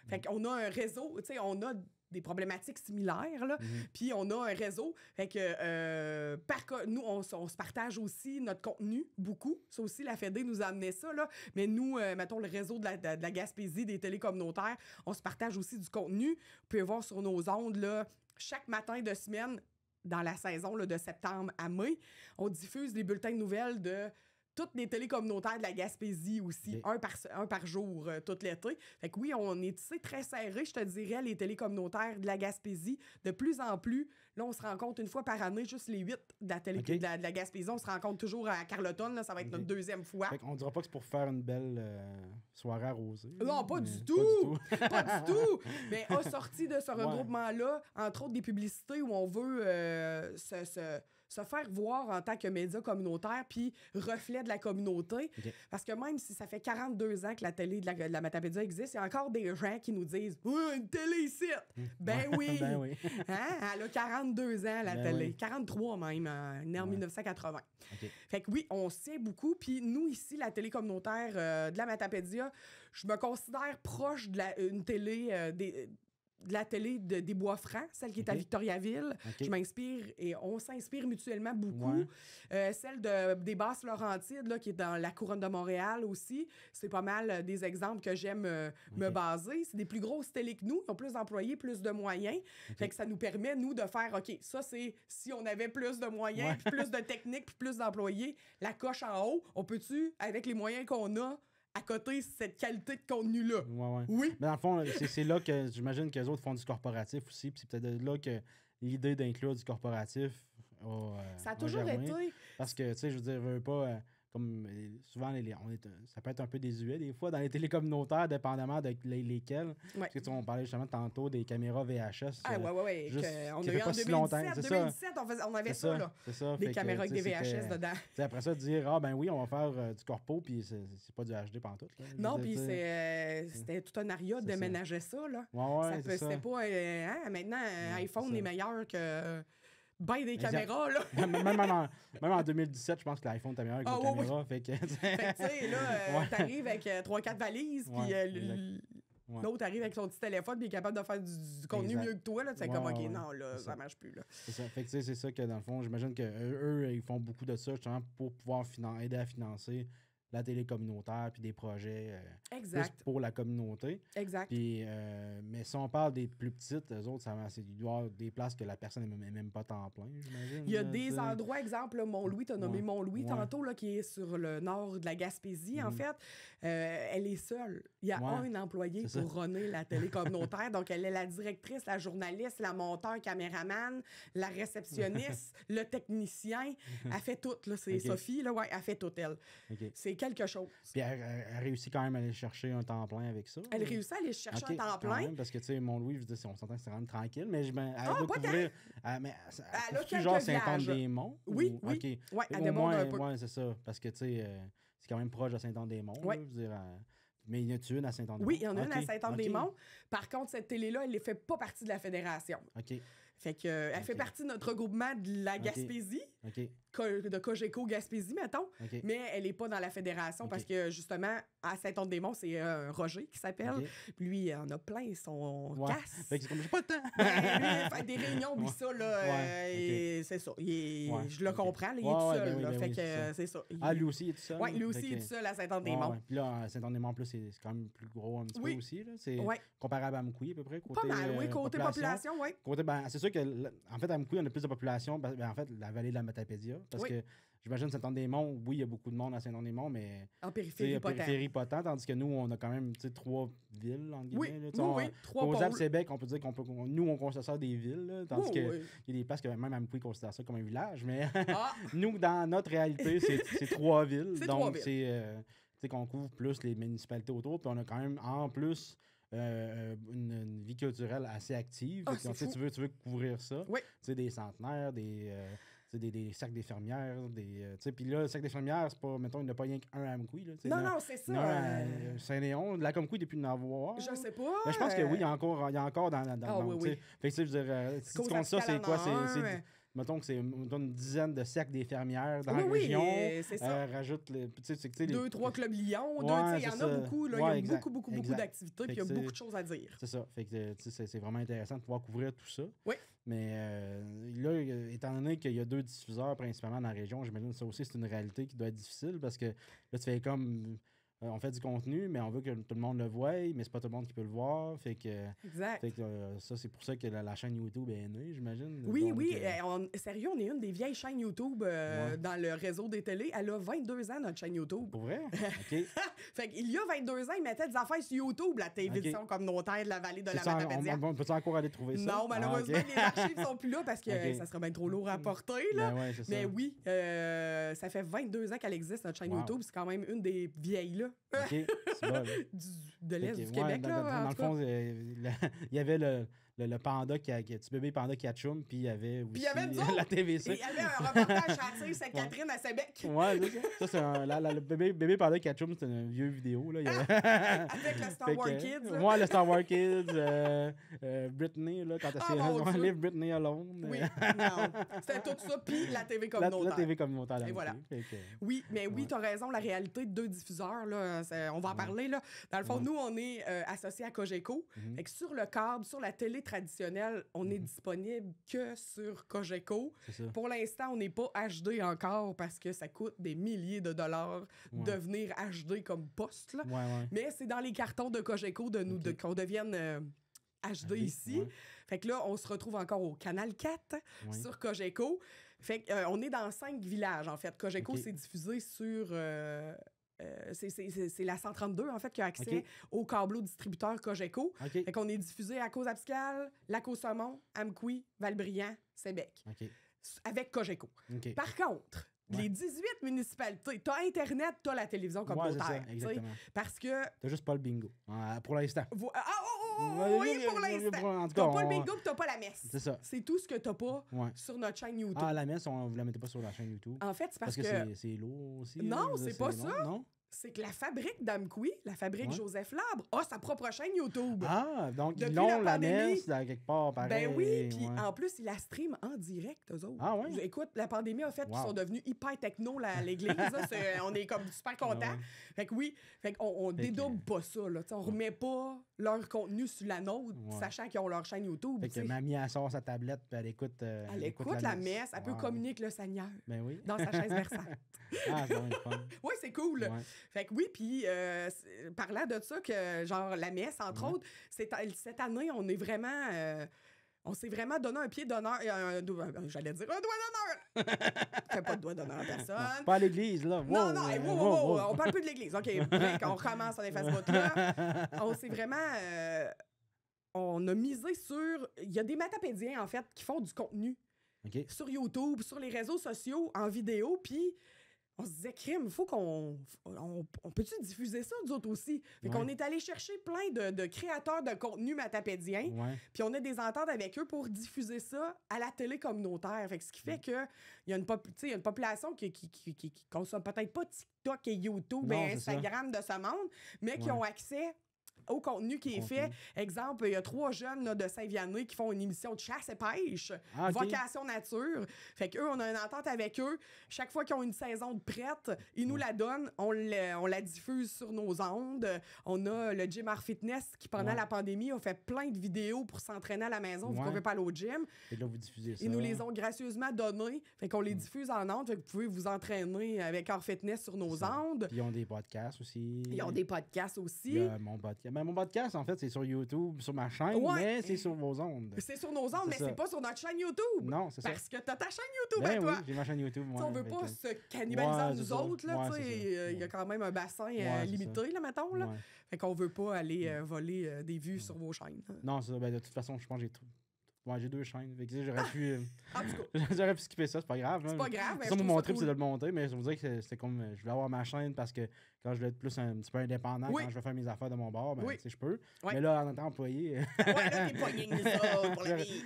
Fait qu'on a un réseau, tu sais, on a des problématiques similaires, là. Puis on a un réseau. Fait que nous, on se partage aussi notre contenu, beaucoup. Ça aussi, la Fédé nous a amené ça, là. Mais nous, mettons, le réseau de la Gaspésie, des télécommunautaires, on se partage aussi du contenu. Vous pouvez voir sur nos ondes, là, chaque matin de semaine, dans la saison là, de septembre à mai, on diffuse les bulletins de nouvelles de toutes les télés communautaires de la Gaspésie aussi, un par jour, tout l'été. Fait que oui, on est très serré, je te dirais, les télés communautaires de la Gaspésie. De plus en plus, là, on se rencontre une fois par année, juste les 8 de la télé de la Gaspésie. On se rencontre toujours à Carleton, là, ça va être notre deuxième fois. Fait qu'on dira pas que c'est pour faire une belle soirée arrosée. Non, pas du tout! Pas du tout! Mais a sorti de ce regroupement-là, entre autres des publicités où on veut se faire voir en tant que média communautaire puis reflet de la communauté. Parce que même si ça fait 42 ans que la télé de la Matapédia existe, il y a encore des gens qui nous disent « une télé ici! » Ben oui! Ben oui. Hein? Elle a 42 ans, la télé. Oui. 43 même, née en 1980. Fait que oui, on se tient beaucoup. Puis nous, ici, la télé communautaire de la Matapédia, je me considère proche de une télé de la télé des Bois-Francs, celle qui est à Victoriaville. Je m'inspire et on s'inspire mutuellement beaucoup. Celle des Basses-Laurentides, là, qui est dans la Couronne de Montréal aussi. C'est pas mal des exemples que j'aime me baser. C'est des plus grosses télés que nous. Ils ont plus d'employés, plus de moyens. Fait que ça nous permet, nous, de faire, OK, ça, c'est si on avait plus de moyens, puis plus de techniques, puis plus d'employés, la coche en haut, on peut-tu, avec les moyens qu'on a, à côté cette qualité de contenu-là. Oui. Mais dans le fond, c'est là que j'imagine que les autres font du corporatif aussi. Puis c'est peut-être là que l'idée d'inclure du corporatif ça a toujours été. Parce que, tu sais, je veux dire, je veux pas. Comme souvent, ça peut être un peu désuet des fois dans les télés communautaires, dépendamment de lesquelles. Parce que on parlait justement tantôt des caméras VHS. Oui. On a eu en 2017, on avait ça, là. C'est ça. Des caméras avec des VHS dedans. Après ça, dire, ben oui, on va faire du corpo, puis c'est pas du HD pantoute. Non, puis c'était tout un aria de ménager ça, là. C'était pas... maintenant, iPhone est meilleur que... Ben des caméras, là. même en 2017, je pense que l'iPhone était meilleur que les caméras. Oui. Fait que, tu sais, là, t'arrives avec 3-4 valises, puis l'autre arrive avec son petit téléphone, puis il est capable de faire du contenu mieux que toi, là. C'est comme, OK, non, là, ça marche plus, là. C'est ça. Fait que, tu sais, c'est ça que, dans le fond, j'imagine qu'eux, ils font beaucoup de ça, justement, pour pouvoir aider à financer la télé communautaire, puis des projets plus pour la communauté. Exact. Puis, mais si on parle des plus petites, eux autres, il doit y avoir des places que la personne n'est même pas temps plein, j'imagine. Il y a des endroits, exemple, là, Mont-Louis, tu as nommé Mont-Louis tantôt, là, qui est sur le nord de la Gaspésie, en fait. Elle est seule. Il y a un employé pour runner la télé communautaire. Donc, elle est la directrice, la journaliste, la monteur, caméraman, la réceptionniste, le technicien. Elle fait tout, là. C'est Sophie, là, elle fait tout, elle. C'est quelque chose. Puis elle réussit quand même à aller chercher un temps plein avec ça. Elle réussit à aller chercher un temps plein. Même, parce que, tu sais, Mont-Louis, je veux dire, on s'entend que c'est vraiment tranquille, mais elle doit couvrir... Elle a genre Saint-Anne-des-Monts? Oui. OK. Oui, elle déborde un peu. Oui, c'est ça. Parce que, tu sais, c'est quand même proche de Saint-Anne-des-Monts. Oui. Je veux dire... Mais il y en a une à Saint-Anne-des-Monts? Oui, il y en a une à Saint-Anne-des-Monts. Par contre, cette télé-là, elle ne fait pas partie de la fédération. OK. Fait que, elle fait partie de notre regroupement de la Gaspésie, de Cogeco Gaspésie, mettons, mais elle n'est pas dans la fédération parce que, justement, à Saint-Anne-des-Monts, c'est Roger qui s'appelle. Puis lui, il en a plein, son casse. Fait que c'est comme, j'ai pas le temps. Lui, fait des réunions, puis ça, là, et c'est ça. Je le comprends, là, il est tout seul. Là, fait que c'est ça. Lui aussi, il est tout seul. Oui, lui aussi, il est tout seul à Saint-Anne-des-Monts. Puis là, à Saint-Anne-des-Monts, en plus, c'est quand même plus gros un petit peu aussi. C'est comparable à Amkoui, à peu près. Pas mal, oui, côté population, oui. C'est sûr que, en fait, à Amkoui, on a plus de population. En fait, la vallée de la Matapédia. Parce que j'imagine Saint-Anne-des-Monts, oui, il y a beaucoup de monde à Saint-Anne-des-Monts, mais. En périphérie pas tant. Tandis que nous, on a quand même 3 villes, entre guillemets. Oui, 3 pôles. Au Québec, on peut dire nous, on considère ça des villes. Là, tandis qu'il y a des places que même Amkoui considère ça comme un village. Mais nous, dans notre réalité, c'est 3 villes. Donc, c'est qu'on couvre plus les municipalités autour. Puis on a quand même, en plus. Une vie culturelle assez active. Tu veux couvrir ça. Oui. Des centenaires, des cercles des fermières. Puis là, le cercle des fermières, c'est pas, mettons, il n'y en a pas rien qu'un à Amkoui. Non, c'est ça. Saint-Léon, la Comkoui, depuis d'en avoir. Je sais pas. Mais je pense que oui, il y a encore dans oui. Fait que, je veux dire, si tu comptes ça, c'est quoi? Mettons que c'est une dizaine de cercles des fermières dans la région. C'est ça. Rajoute les. 2-3 clubs Lions. Il y en a beaucoup. Là, il y a beaucoup d'activités. Puis il y a beaucoup de choses à dire. C'est ça. Fait que c'est vraiment intéressant de pouvoir couvrir tout ça. Oui. Mais là, étant donné qu'il y a 2 diffuseurs principalement dans la région, j'imagine que ça aussi, c'est une réalité qui doit être difficile parce que là, tu fais comme. on fait du contenu, mais on veut que tout le monde le voie, mais c'est pas tout le monde qui peut le voir. Fait que, ça, c'est pour ça que la chaîne YouTube est née, j'imagine. Oui, donc, oui. Sérieux, on est une des vieilles chaînes YouTube dans le réseau des télés. Elle a 22 ans, notre chaîne YouTube. Pour vrai? OK. Fait qu'il y a 22 ans, ils mettaient des affaires sur YouTube, la télévision communautaire de la vallée de la Matapédia. On peut-tu encore aller trouver ça? Non, malheureusement, les archives sont plus là parce que ça serait bien trop lourd à porter. Là. Ben ouais, mais oui, ça fait 22 ans qu'elle existe, notre chaîne YouTube. C'est quand même une des vieilles là. OK, c'est bon. De l'Est du Québec. Dans le fond, il y avait le panda, petit bébé panda Ketchum, puis il y avait aussi la TVC. Il y avait un reportage à Sainte-Catherine à Sébec. Ouais, c'est ça. Le bébé panda Ketchum, c'est une vieille vidéo. Là. Avec le Star Wars Kids. Moi, le Star Wars Kids, Britney, là, quand elle livre Britney Alone. Oui, non. C'était tout ça, puis la TV communautaire. La TV communautaire. Et voilà. Oui, mais oui, tu as raison, la réalité de 2 diffuseurs, là, on va en parler. Là. Dans le fond, nous, on est associés à Cogeco. Fait que sur le câble, sur la télé traditionnelle, on est disponible que sur Cogeco. Pour l'instant, on n'est pas HD encore parce que ça coûte des milliers de dollars de venir HD comme poste. Là. Mais c'est dans les cartons de Cogeco qu'on devienne HD ici. Fait que là, on se retrouve encore au Canal 4 sur Cogeco. Fait que, on est dans 5 villages, en fait. Cogeco, c'est diffusé sur... c'est la 132, en fait, qui a accès au câbleau distributeur Cogeco. Fait qu'on est diffusé à Cause-Abscale, Lac-au-Saumon, Amqui, Valbriand, Sébec. Avec Cogeco. Par contre, les 18 municipalités, t'as Internet, t'as la télévision communautaire. Exactement. Parce que... T'as juste pas le bingo, pour l'instant. Oui, pour l'instant. T'as pas le bingo, t'as pas la messe. C'est ça. C'est tout ce que t'as pas sur notre chaîne YouTube. Ah, la messe, vous la mettez pas sur la chaîne YouTube? En fait, c'est parce que... c'est lourd aussi. Non, c'est pas ça. Non? C'est que la fabrique d'Amqui, la fabrique Joseph Labre, a sa propre chaîne YouTube. Ah, donc ils ont la messe quelque part, pareil. Ben oui, puis en plus, ils la streament en direct, eux autres. Ah ouais? Écoute, la pandémie a fait qu'ils sont devenus hyper techno à l'église. On est comme super contents. Fait que oui, on dédouble pas ça. Là. On remet pas leur contenu sur la nôtre, sachant qu'ils ont leur chaîne YouTube. Fait que mamie, elle sort sa tablette puis elle écoute la messe. Elle peut communiquer avec le Seigneur dans sa chaise versante. Ah, c'est vraiment fun. Oui, c'est cool. Fait que oui, puis parlant de ça, que genre la messe, entre autres, cette année, on est vraiment... on s'est vraiment donné un pied d'honneur. J'allais dire un doigt d'honneur. Fais pas de doigt d'honneur à personne. Non, pas à l'église, là. Wow, non, on parle plus de l'église. OK, bref, on recommence, on efface votre là. On s'est vraiment... on a misé sur... Il y a des matapédiens, en fait, qui font du contenu sur YouTube, sur les réseaux sociaux, en vidéo, puis... On se disait, crime, il faut qu'on peut-tu diffuser ça, nous autres aussi? Fait qu'on est allé chercher plein de créateurs de contenu matapédiens, puis on a des ententes avec eux pour diffuser ça à la télé communautaire. Fait que ce qui fait qu'il y a une population qui consomme peut-être pas TikTok et YouTube et Instagram de ce monde, mais qui ont accès au contenu qui est fait. Exemple, il y a 3 jeunes là, de Saint-Vianney qui font une émission de chasse et pêche, Vocation Nature. Fait qu'eux, on a une entente avec eux. Chaque fois qu'ils ont une saison de prête, ils nous la donnent, on la diffuse sur nos ondes. On a le Gym Art Fitness qui, pendant la pandémie, a fait plein de vidéos pour s'entraîner à la maison. Vous ne pouvez pas aller au gym. Et là, vous diffusez ça. Ils nous les ont gracieusement donnés. Fait qu'on les diffuse en ondes. Fait que vous pouvez vous entraîner avec Art Fitness sur nos ondes. Puis ils ont des podcasts aussi. Ils ont des podcasts aussi. Il y a mon podcast. Mais mon podcast, en fait, c'est sur YouTube, sur ma chaîne, mais c'est sur vos ondes. C'est sur nos ondes, mais c'est pas sur notre chaîne YouTube. Non, c'est ça. Parce que t'as ta chaîne YouTube à toi. Oui, j'ai ma chaîne YouTube. On veut pas se cannibaliser nous autres. Il y a quand même un bassin limité, là, mettons. Là. Fait qu'on veut pas aller voler des vues sur vos chaînes. Non, c'est ça. Ben, de toute façon, je pense que j'ai 2 chaînes. Fait que j'aurais pu... j'aurais pu skipper ça, c'est pas grave. C'est pas grave. Ça, mon trip, c'est de le monter, mais je vous dire que c'était comme... Je voulais avoir ma chaîne parce que quand je voulais être plus un petit peu indépendant, quand je veux faire mes affaires de mon bord, ben, je peux. Mais là, en étant employé... là, t'es poigné nous autres pour la vie.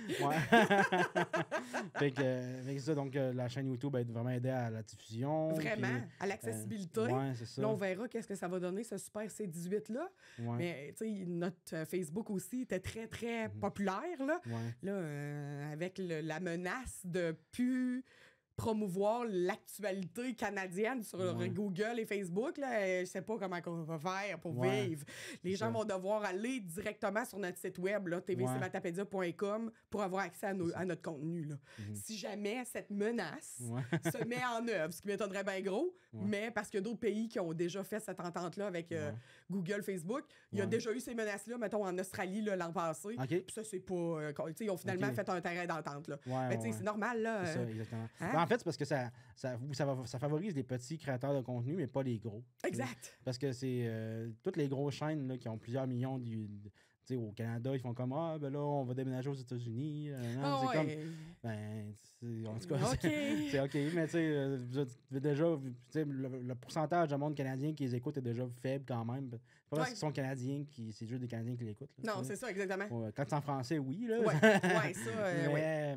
Fait que ça, donc, la chaîne YouTube va être vraiment aidée à la diffusion. Vraiment, à l'accessibilité. C'est ça. Là, on verra qu'est-ce que ça va donner, ce Super C18-là. Mais, tu sais, notre Facebook aussi était très, très populaire, là. Là, avec la menace de plus promouvoir l'actualité canadienne sur Google et Facebook. Là, je sais pas comment on va faire pour vivre. Les gens vont devoir aller directement sur notre site web, tvcmatapédia.com, pour avoir accès à notre contenu. Là. Si jamais cette menace se met en œuvre, ce qui m'étonnerait bien gros, mais parce qu'il y a d'autres pays qui ont déjà fait cette entente-là avec Google, Facebook, il y a déjà eu ces menaces-là, mettons, en Australie l'an passé. Puis ça, c'est pas... ils ont finalement fait un terrain d'entente. Là. Mais c'est normal. Là, c'est ça, exactement. En fait, c'est parce que ça favorise les petits créateurs de contenu, mais pas les gros. Exact. Parce que c'est toutes les grosses chaînes là, qui ont plusieurs millions au Canada, ils font comme ben là, on va déménager aux États-Unis. En tout cas, c'est OK. Mais tu sais, déjà, le pourcentage de monde canadien qui les écoute est déjà faible quand même. C'est pas parce qu'ils sont Canadiens, c'est juste des Canadiens qui l'écoutent. Non, c'est ça, exactement. Quand c'est en français, oui. Là.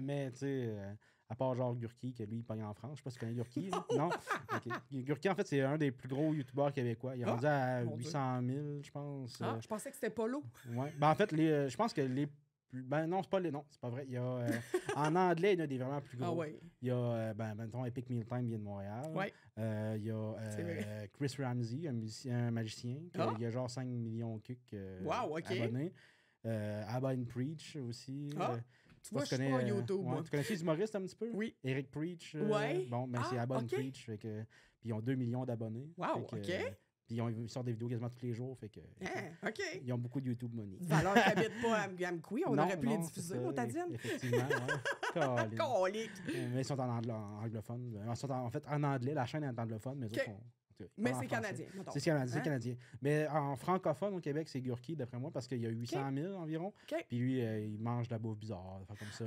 Mais tu sais... à part genre Gurki, que lui, il pogne en France. Je sais pas si tu connais Gurki. Non? Okay. Gurki, en fait, c'est un des plus gros youtubeurs québécois. Il est rendu à 800 000, je pense. Je pensais que c'était Polo. Ouais. Ben, en fait, je pense que les plus... Ben non, c'est pas vrai. Il y a, en anglais, il y en a des vraiment plus gros. Il y a, mettons, Epic Mealtime vient de Montréal. Il y a Chris Ramsey, un magicien, qui a genre 5 millions de abonnés. Abba and Preach aussi. Tu vois, je suis pas YouTube. Tu connais les humoristes un petit peu? Oui. Eric Preach. Bon, c'est Abba and Preach. Puis ils ont 2 millions d'abonnés. Wow, puis ils sortent des vidéos quasiment tous les jours. Fait que, ils ont beaucoup de YouTube money. Alors qu'ils n'habitent pas à Amqui, on aurait pu les diffuser, Motadine. Effectivement. Colique. Mais ils sont en anglophone. Ils sont en fait en anglais. La chaîne est en anglophone, mais autres sont... Mais c'est canadien. C'est canadien. Mais en francophone, au Québec, c'est Gurki, d'après moi, parce qu'il y a 800 000 environ. Puis lui, il mange de la bouffe bizarre, comme ça.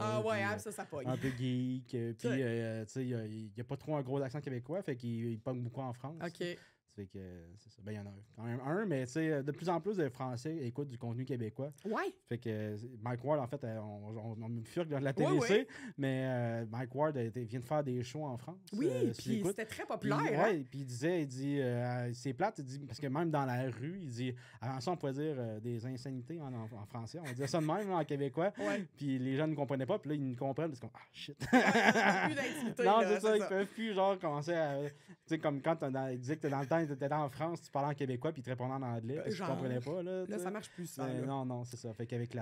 Ça pogne. Un peu geek. Puis, tu sais, il n'y a pas trop un gros accent québécois, fait qu'il pogne beaucoup en France. Fait que c'est ça. Ben, il y en a quand même un, mais tu sais, de plus en plus de Français écoutent du contenu québécois. Fait que Mike Ward, en fait, on me furque dans la TVC, mais Mike Ward vient de faire des shows en France. Oui, puis c'était très populaire. Puis il dit, c'est plate, il dit, parce que même dans la rue, il dit, avant ça, on pouvait dire des insanités en français. On disait ça de même, là, en québécois. Puis les gens ne comprenaient pas, puis là, ils nous comprennent, parce qu'on, shit. Ils peuvent plus d'intimité. Non, c'est ça, ils peuvent plus, genre, commencer à. Tu sais, comme quand il disait que t'es dans le temps, t'étais en France, tu parlais en québécois puis tu répondais en anglais parce que tu comprenais pas. Là, ça marche plus, ça. Non, c'est ça. Fait qu'avec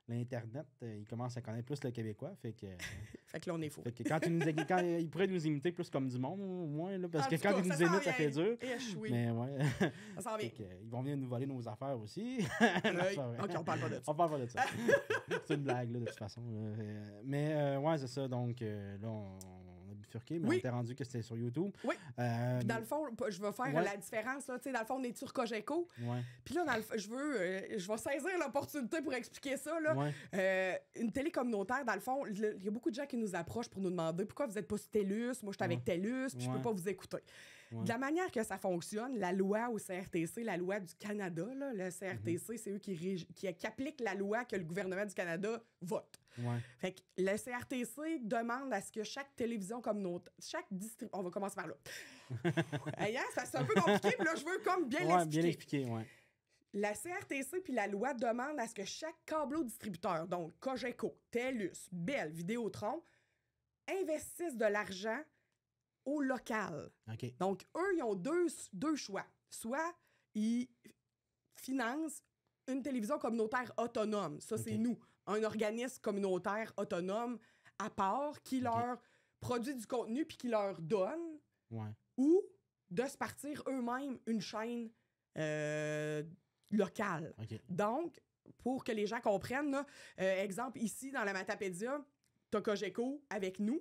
l'Internet, il commence à connaître plus le québécois. Fait que là, on est faux. Fait que quand il pourrait nous imiter plus comme du monde, au moins, là, parce que quand il nous imite, ça fait dur. Mais ça s'en vient. Ils vont venir nous voler nos affaires aussi. OK, on parle pas de ça. On parle pas de ça. C'est une blague, là, de toute façon. Mais c'est ça. Donc, là, on bifurqué, mais on était rendu que c'était sur YouTube. Oui. Dans le fond, je vais faire la différence. Là, dans le fond, on est sur Cogeco. Puis là, je vais saisir l'opportunité pour expliquer ça. Là. Une télé communautaire, dans le fond, il y a beaucoup de gens qui nous approchent pour nous demander pourquoi vous n'êtes pas sur TELUS. Moi, je suis avec TELUS, puis je peux pas vous écouter. De la manière que ça fonctionne, la loi au CRTC, la loi du Canada, là, le CRTC, c'est eux qui appliquent la loi que le gouvernement du Canada vote. Fait que le CRTC demande à ce que chaque télévision communautaire, on va commencer par là. C'est un peu compliqué, puis là, je veux comme bien l'expliquer. Bien expliquer, La CRTC puis la loi demandent à ce que chaque câblo-distributeur, donc Cogeco, TELUS, Bell, Vidéotron, investissent de l'argent au local. Donc, eux, ils ont deux choix. Soit ils financent une télévision communautaire autonome. Ça, c'est nous. Un organisme communautaire autonome à part qui leur produit du contenu puis qui leur donne. Ou de se partir eux-mêmes une chaîne locale. Donc, pour que les gens comprennent, là, exemple, ici, dans la Matapédia, t'as Cogeco avec nous.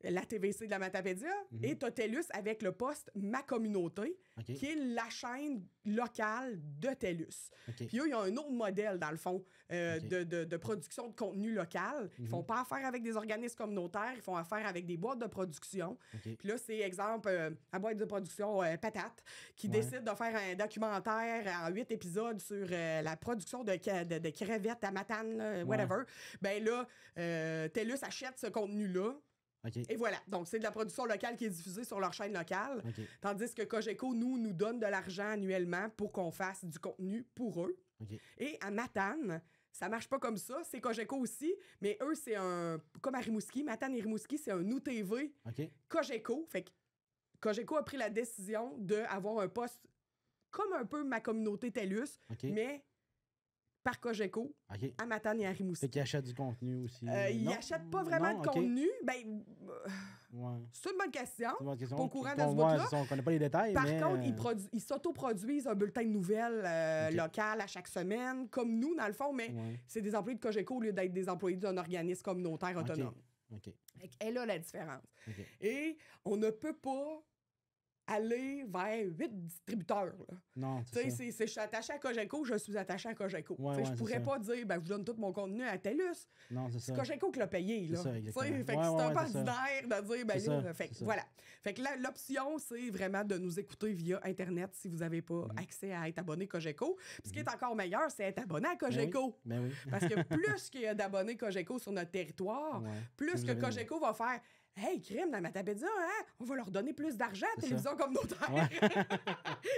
La TVC de la Matapédia, et t'as TELUS avec le poste Ma Communauté, qui est la chaîne locale de TELUS. Puis eux, ils ont un autre modèle, dans le fond, de production de contenu local. Ils font pas affaire avec des organismes communautaires, ils font affaire avec des boîtes de production. Puis là, c'est exemple, la boîte de production Patate, qui décide de faire un documentaire en 8 épisodes sur la production de crevettes à Matane, whatever. Ben là, TELUS achète ce contenu-là. Et voilà. Donc, c'est de la production locale qui est diffusée sur leur chaîne locale. Tandis que Cogeco, nous donne de l'argent annuellement pour qu'on fasse du contenu pour eux. Et à Matane, ça marche pas comme ça. C'est Cogeco aussi, mais eux, c'est comme à Rimouski, Matane et Rimouski, c'est un OUTV Cogeco. Fait que Cogeco a pris la décision d'avoir un poste comme un peu ma communauté TELUS, mais par Cogeco, à Matane et à Rimouski. Fait qu'ils achètent du contenu aussi. Ils n'achètent pas vraiment de contenu. Ben, c'est une bonne question. Pas au courant de ce bout-là. On ne connaît pas les détails. Par contre, ils s'autoproduisent un bulletin de nouvelles local à chaque semaine, comme nous, dans le fond, mais c'est des employés de Cogeco au lieu d'être des employés d'un organisme communautaire autonome. Et là, la différence. Et on ne peut pas aller vers 8 distributeurs. Là. Non, c'est ça. Je suis attaché à Cogeco, je suis attaché à Cogeco. Je pourrais pas dire, je donne tout mon contenu à TELUS. Non, c'est ça. C'est Cogeco qui l'a payé. Là. C'est ça, fait que c'est un peu ordinaire de dire, voilà. Fait que l'option, c'est vraiment de nous écouter via Internet si vous n'avez pas accès à être abonné Cogeco. Puis ce qui est encore meilleur, c'est être abonné à Cogeco. Parce que plus qu'il y a d'abonnés Cogeco sur notre territoire, plus que Cogeco va faire hey, crime, dans Matapédia, on va leur donner plus d'argent à télévision communautaire.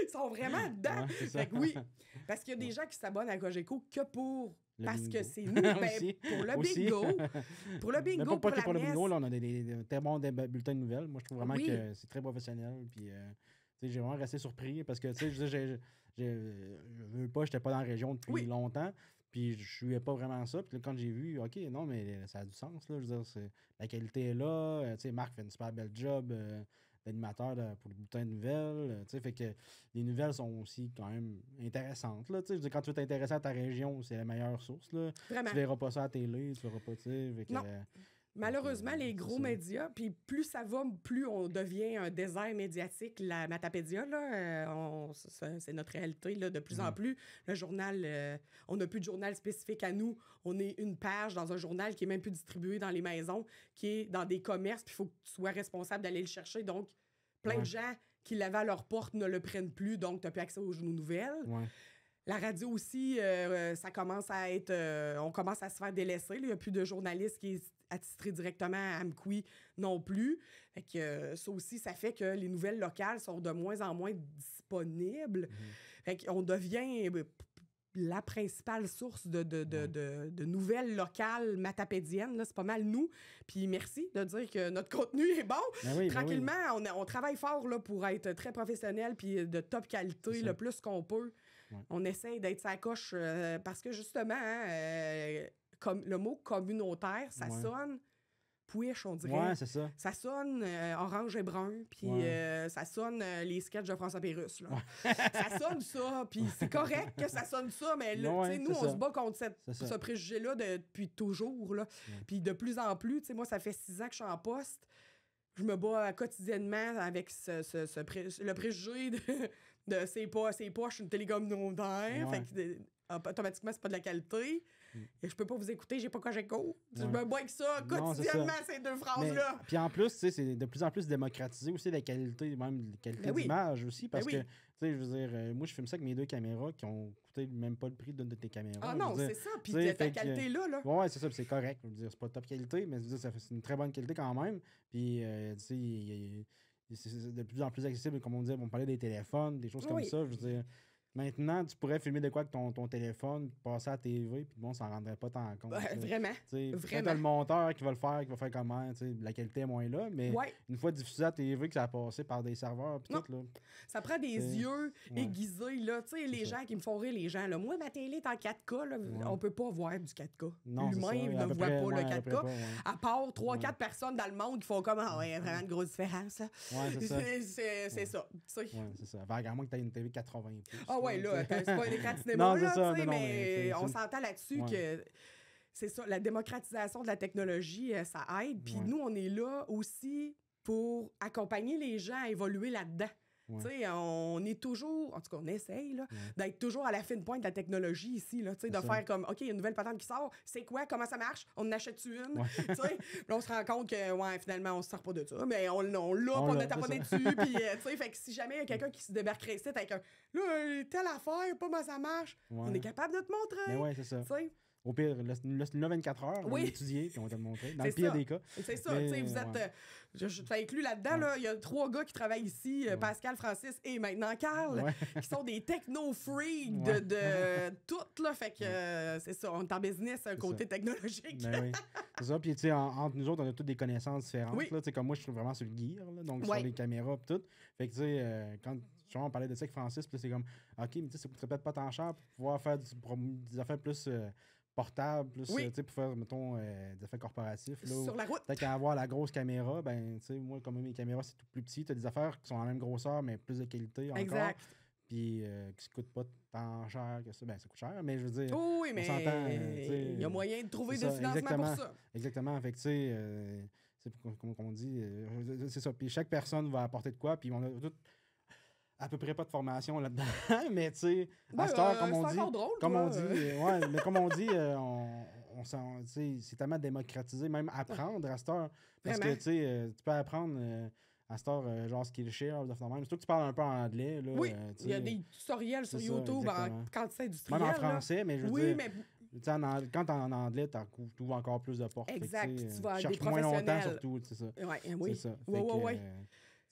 Ils sont vraiment dedans. Fait que oui, parce qu'il y a des gens qui s'abonnent à Cogeco que pour... Parce que c'est nous, pour le bingo. Pour le bingo, pour la pour le bingo, là, on a des très bons bulletins de nouvelles. Moi, je trouve vraiment que c'est très professionnel. Puis, j'ai vraiment resté surpris parce que, je veux pas, j'étais pas dans la région depuis longtemps. Puis je suivais pas vraiment ça. Puis là, quand j'ai vu, OK, non, mais ça a du sens. Là. Je veux dire, la qualité est là. Marc fait une super belle job d'animateur pour le bulletin de nouvelles. Fait que les nouvelles sont aussi quand même intéressantes. Là, je veux dire, quand tu veux t'intéresser à ta région, c'est la meilleure source. Là. Vraiment. Tu verras pas ça à la télé, tu verras pas, non. Malheureusement, les gros médias, puis plus ça va, plus on devient un désert médiatique. La Matapédia, là, c'est notre réalité là, de plus en plus. Le journal, on n'a plus de journal spécifique à nous. On est une page dans un journal qui est même plus distribué dans les maisons, qui est dans des commerces, puis il faut que tu sois responsable d'aller le chercher. Donc, plein de gens qui l'avaient à leur porte ne le prennent plus, donc tu n'as plus accès aux nouvelles. La radio aussi, ça commence à être... on commence à se faire délaisser. Il n'y a plus de journalistes qui est attitré directement à Amqui non plus. Fait que, ça aussi, ça fait que les nouvelles locales sont de moins en moins disponibles. Fait qu'on devient la principale source de nouvelles locales matapédiennes. Là, c'est pas mal nous. Puis merci de dire que notre contenu est bon. Tranquillement, on travaille fort là, pour être très professionnel puis de top qualité le plus qu'on peut. On essaie d'être sa coche parce que justement, comme le mot communautaire, ça sonne push, on dirait. Ouais, c'est ça. Ça sonne orange et brun, puis ça sonne les sketchs de François Pérusse. Ça sonne ça, puis c'est correct que ça sonne ça, mais là, nous, on se bat contre ce préjugé-là depuis toujours. Puis de plus en plus, moi, ça fait 6 ans que je suis en poste. Je me bats quotidiennement avec le préjugé de c'est poche, une télé communautaire. Fait que, automatiquement, c'est pas de la qualité. Et je peux pas vous écouter, j'ai pas Cogeco. Je me bats avec ça quotidiennement, ces deux phrases-là. Puis en plus, c'est de plus en plus démocratisé aussi la qualité, même la qualité d'image aussi, parce que, je veux dire, moi, je filme ça avec mes 2 caméras qui ont coûté même pas le prix d'une de tes caméras. Ah non, c'est ça, puis ta qualité là. Ouais, c'est ça, c'est correct. Je veux dire, c'est pas top qualité, mais c'est une très bonne qualité quand même. Puis, c'est de plus en plus accessible, comme on disait, on parlait des téléphones, des choses comme ça, je veux dire... Maintenant, tu pourrais filmer de quoi avec ton téléphone, passer à la TV, puis bon, ça n'en rendrait pas tant compte. Vraiment. Quand t'as le monteur qui va le faire, qui va faire comment, la qualité est moins là, mais une fois diffusé à la TV, que ça a passé par des serveurs, puis tout, là. Ça prend des yeux aiguisés, là. Tu sais, les gens qui me font rire, les gens, là. Moi, ma télé est en 4K, là. On peut pas voir du 4K. L'humain ne voit pas le 4K. À part 3-4 personnes dans le monde qui font comme, vraiment une grosse différence, là. C'est ça. C'est ça. À moins que tu aies une TV 80 pouces. Oui, là, c'est pas un écran de cinéma, là, mais on s'entend là-dessus que c'est ça, la démocratisation de la technologie, ça aide. Puis nous, on est là aussi pour accompagner les gens à évoluer là-dedans. Tu sais, on est toujours, en tout cas, on essaye là, d'être toujours à la fine pointe de la technologie ici, là, tu sais, de faire comme, OK, il y a une nouvelle patente qui sort, c'est quoi, comment ça marche, on en achète-tu une, tu sais, là, on se rend compte que, finalement, on se sort pas de ça, mais on l'a, on a taponné dessus, puis, tu sais, fait que si jamais il y a quelqu'un qui se débarquerait ici avec un, là, telle affaire, pas comment ça marche, on est capable de te montrer. Mais ouais, c'est ça. Au pire, le 24 heures, on va l'étudier, puis on va te le montrer. Dans le pire des cas. C'est ça, tu sais, vous êtes... Je t'inclus là-dedans, là, il y a 3 gars qui travaillent ici, Pascal, Francis et maintenant Carl, qui sont des techno-freaks de tout, là, fait que c'est ça, on est en business, un côté technologique. Oui. C'est ça, puis tu sais, entre nous autres, on a toutes des connaissances différentes, là, tu sais, comme moi, je suis vraiment sur le gear, là, donc sur les caméras et tout, fait que tu sais, quand on parlait de ça avec Francis, puis c'est comme, OK, mais tu sais, ça coûterait peut-être pas tant cher pour pouvoir faire des affaires plus... portable, plus, tu sais, pour faire, mettons, des affaires corporatifs. Là, sur la route. Peut-être qu'à avoir la grosse caméra, ben, tu sais, moi, comme mes caméras, c'est tout plus petit. Tu as des affaires qui sont en même grosseur, mais plus de qualité encore. Exact. Puis qui ne coûtent pas tant cher que ça. Ben, ça coûte cher, mais je veux dire. Oh, oui, mais il y a moyen de trouver des financements pour ça. Exactement. Fait que, tu sais, c'est comme on dit, c'est ça. Puis chaque personne va apporter de quoi, puis on a tout. À peu près pas de formation là-dedans, mais tu sais, à cette heure, comme on dit, mais comme on dit, c'est tellement démocratisé, même apprendre à cette heure, parce que tu sais, tu peux apprendre à cette heure, genre Skillshare, même. Surtout que tu parles un peu en anglais. Là, il y a des tutoriels sur YouTube en quantité industrielle. Même en français, mais je veux dire... mais... Quand tu es en anglais, tu ouvres encore plus de portes. Exact, fait que, tu vas à des professionnels. Moins longtemps, surtout, c'est ça. Oui, c'est ça.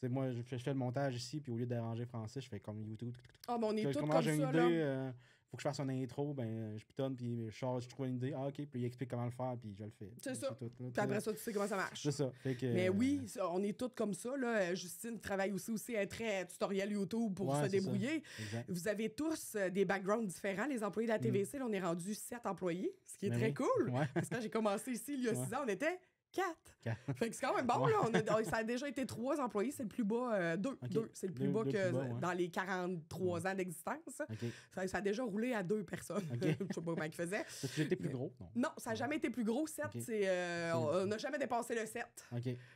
T'sais, moi, je fais le montage ici, puis au lieu de déranger Francis, je fais comme YouTube. Ah, mais on est tous comme j'ai ça, une idée, faut que je fasse une intro, ben, je pitonne, puis je trouve une idée. Ah, OK, puis il explique comment le faire, puis je le fais. C'est ça. Tout, puis après ça, tu sais comment ça marche. C'est ça. Fait que, mais oui, on est tous comme ça. Là. Justine travaille aussi à très tutoriel YouTube pour se débrouiller. Vous avez tous des backgrounds différents. Les employés de la TVC, là, on est rendu 7 employés, ce qui est très cool. Parce que quand j'ai commencé ici, il y a 6 ans, on était 4. Fait que c'est quand même bon, là. Ça a déjà été 3 employés, c'est le plus bas, 2. C'est le plus bas que dans les 43 ans d'existence. Ça a déjà roulé à 2 personnes. Je sais pas comment ils faisaient. Ça a été plus gros? Non, ça n'a jamais été plus gros. 7, on n'a jamais dépassé le 7.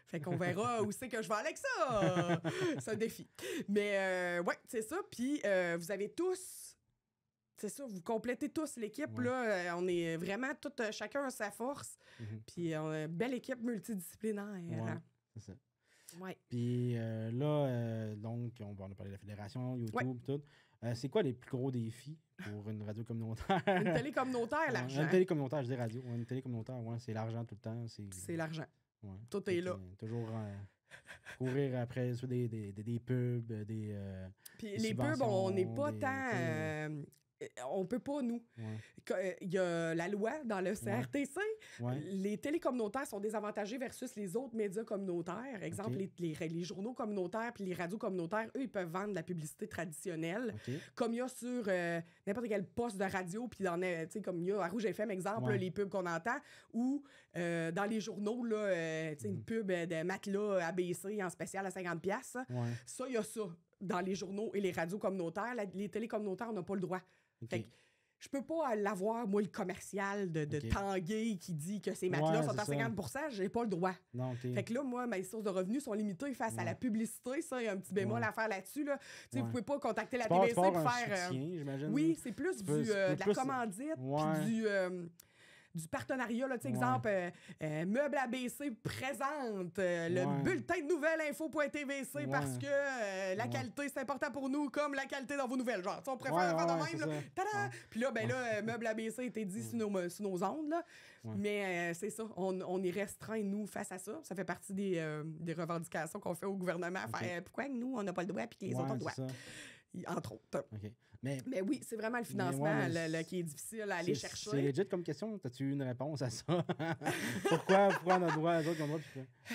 Fait qu'on verra où c'est que je vais aller avec ça. C'est un défi. Mais ouais, c'est ça. Puis vous avez tous... C'est ça, vous complétez tous l'équipe. Là, on est vraiment chacun a sa force. Puis on a une belle équipe multidisciplinaire. C'est ça. Ouais. Puis là, donc, on va parler de la fédération, YouTube, tout. C'est quoi les plus gros défis pour une radio communautaire? Une télé communautaire, l'argent. Une télé communautaire, je dis radio. Une télé communautaire, c'est l'argent tout le temps. C'est l'argent. Tout est là. Toujours courir après des pubs, des puis les pubs, on n'est pas tant... on peut pas, nous. Il y a la loi dans le CRTC. Les télés communautaires sont désavantagés versus les autres médias communautaires. Exemple, les journaux communautaires puis les radios communautaires, eux, ils peuvent vendre de la publicité traditionnelle. Comme il y a sur n'importe quel poste de radio, puis comme il y a à Rouge FM, exemple, là, les pubs qu'on entend, ou dans les journaux, là, une pub de matelas ABC en spécial à 50$. Ça, il y a ça dans les journaux et les radios communautaires. Les télés communautaires, on n'a pas le droit. Fait que je peux pas l'avoir, moi, le commercial de Tanguay qui dit que ces matelas sont à 50%, j'ai pas le droit. Fait que là, moi, mes sources de revenus sont limitées face à la publicité. Ça, il y a un petit bémol à faire là-dessus. Là. Vous pouvez pas contacter la TVC pour faire... soutien, oui, c'est plus de la commandite, puis du partenariat, là, exemple, Meuble ABC présente le bulletin de nouvelles info.tvc parce que la qualité, c'est important pour nous, comme la qualité dans vos nouvelles. Genre, on préfère faire de même. Là, tada! Puis là, Meuble ABC a été dit sur nos ondes, là. Mais c'est ça, on est restreint, nous, face à ça. Ça fait partie des revendications qu'on fait au gouvernement. Faire, pourquoi nous, on n'a pas le droit puis que les autres ont le droit? Entre autres. Mais oui, c'est vraiment le financement qui est difficile à aller chercher. C'est legit comme question. As-tu une réponse à ça? Pourquoi on a le droit, les autres ont le droit?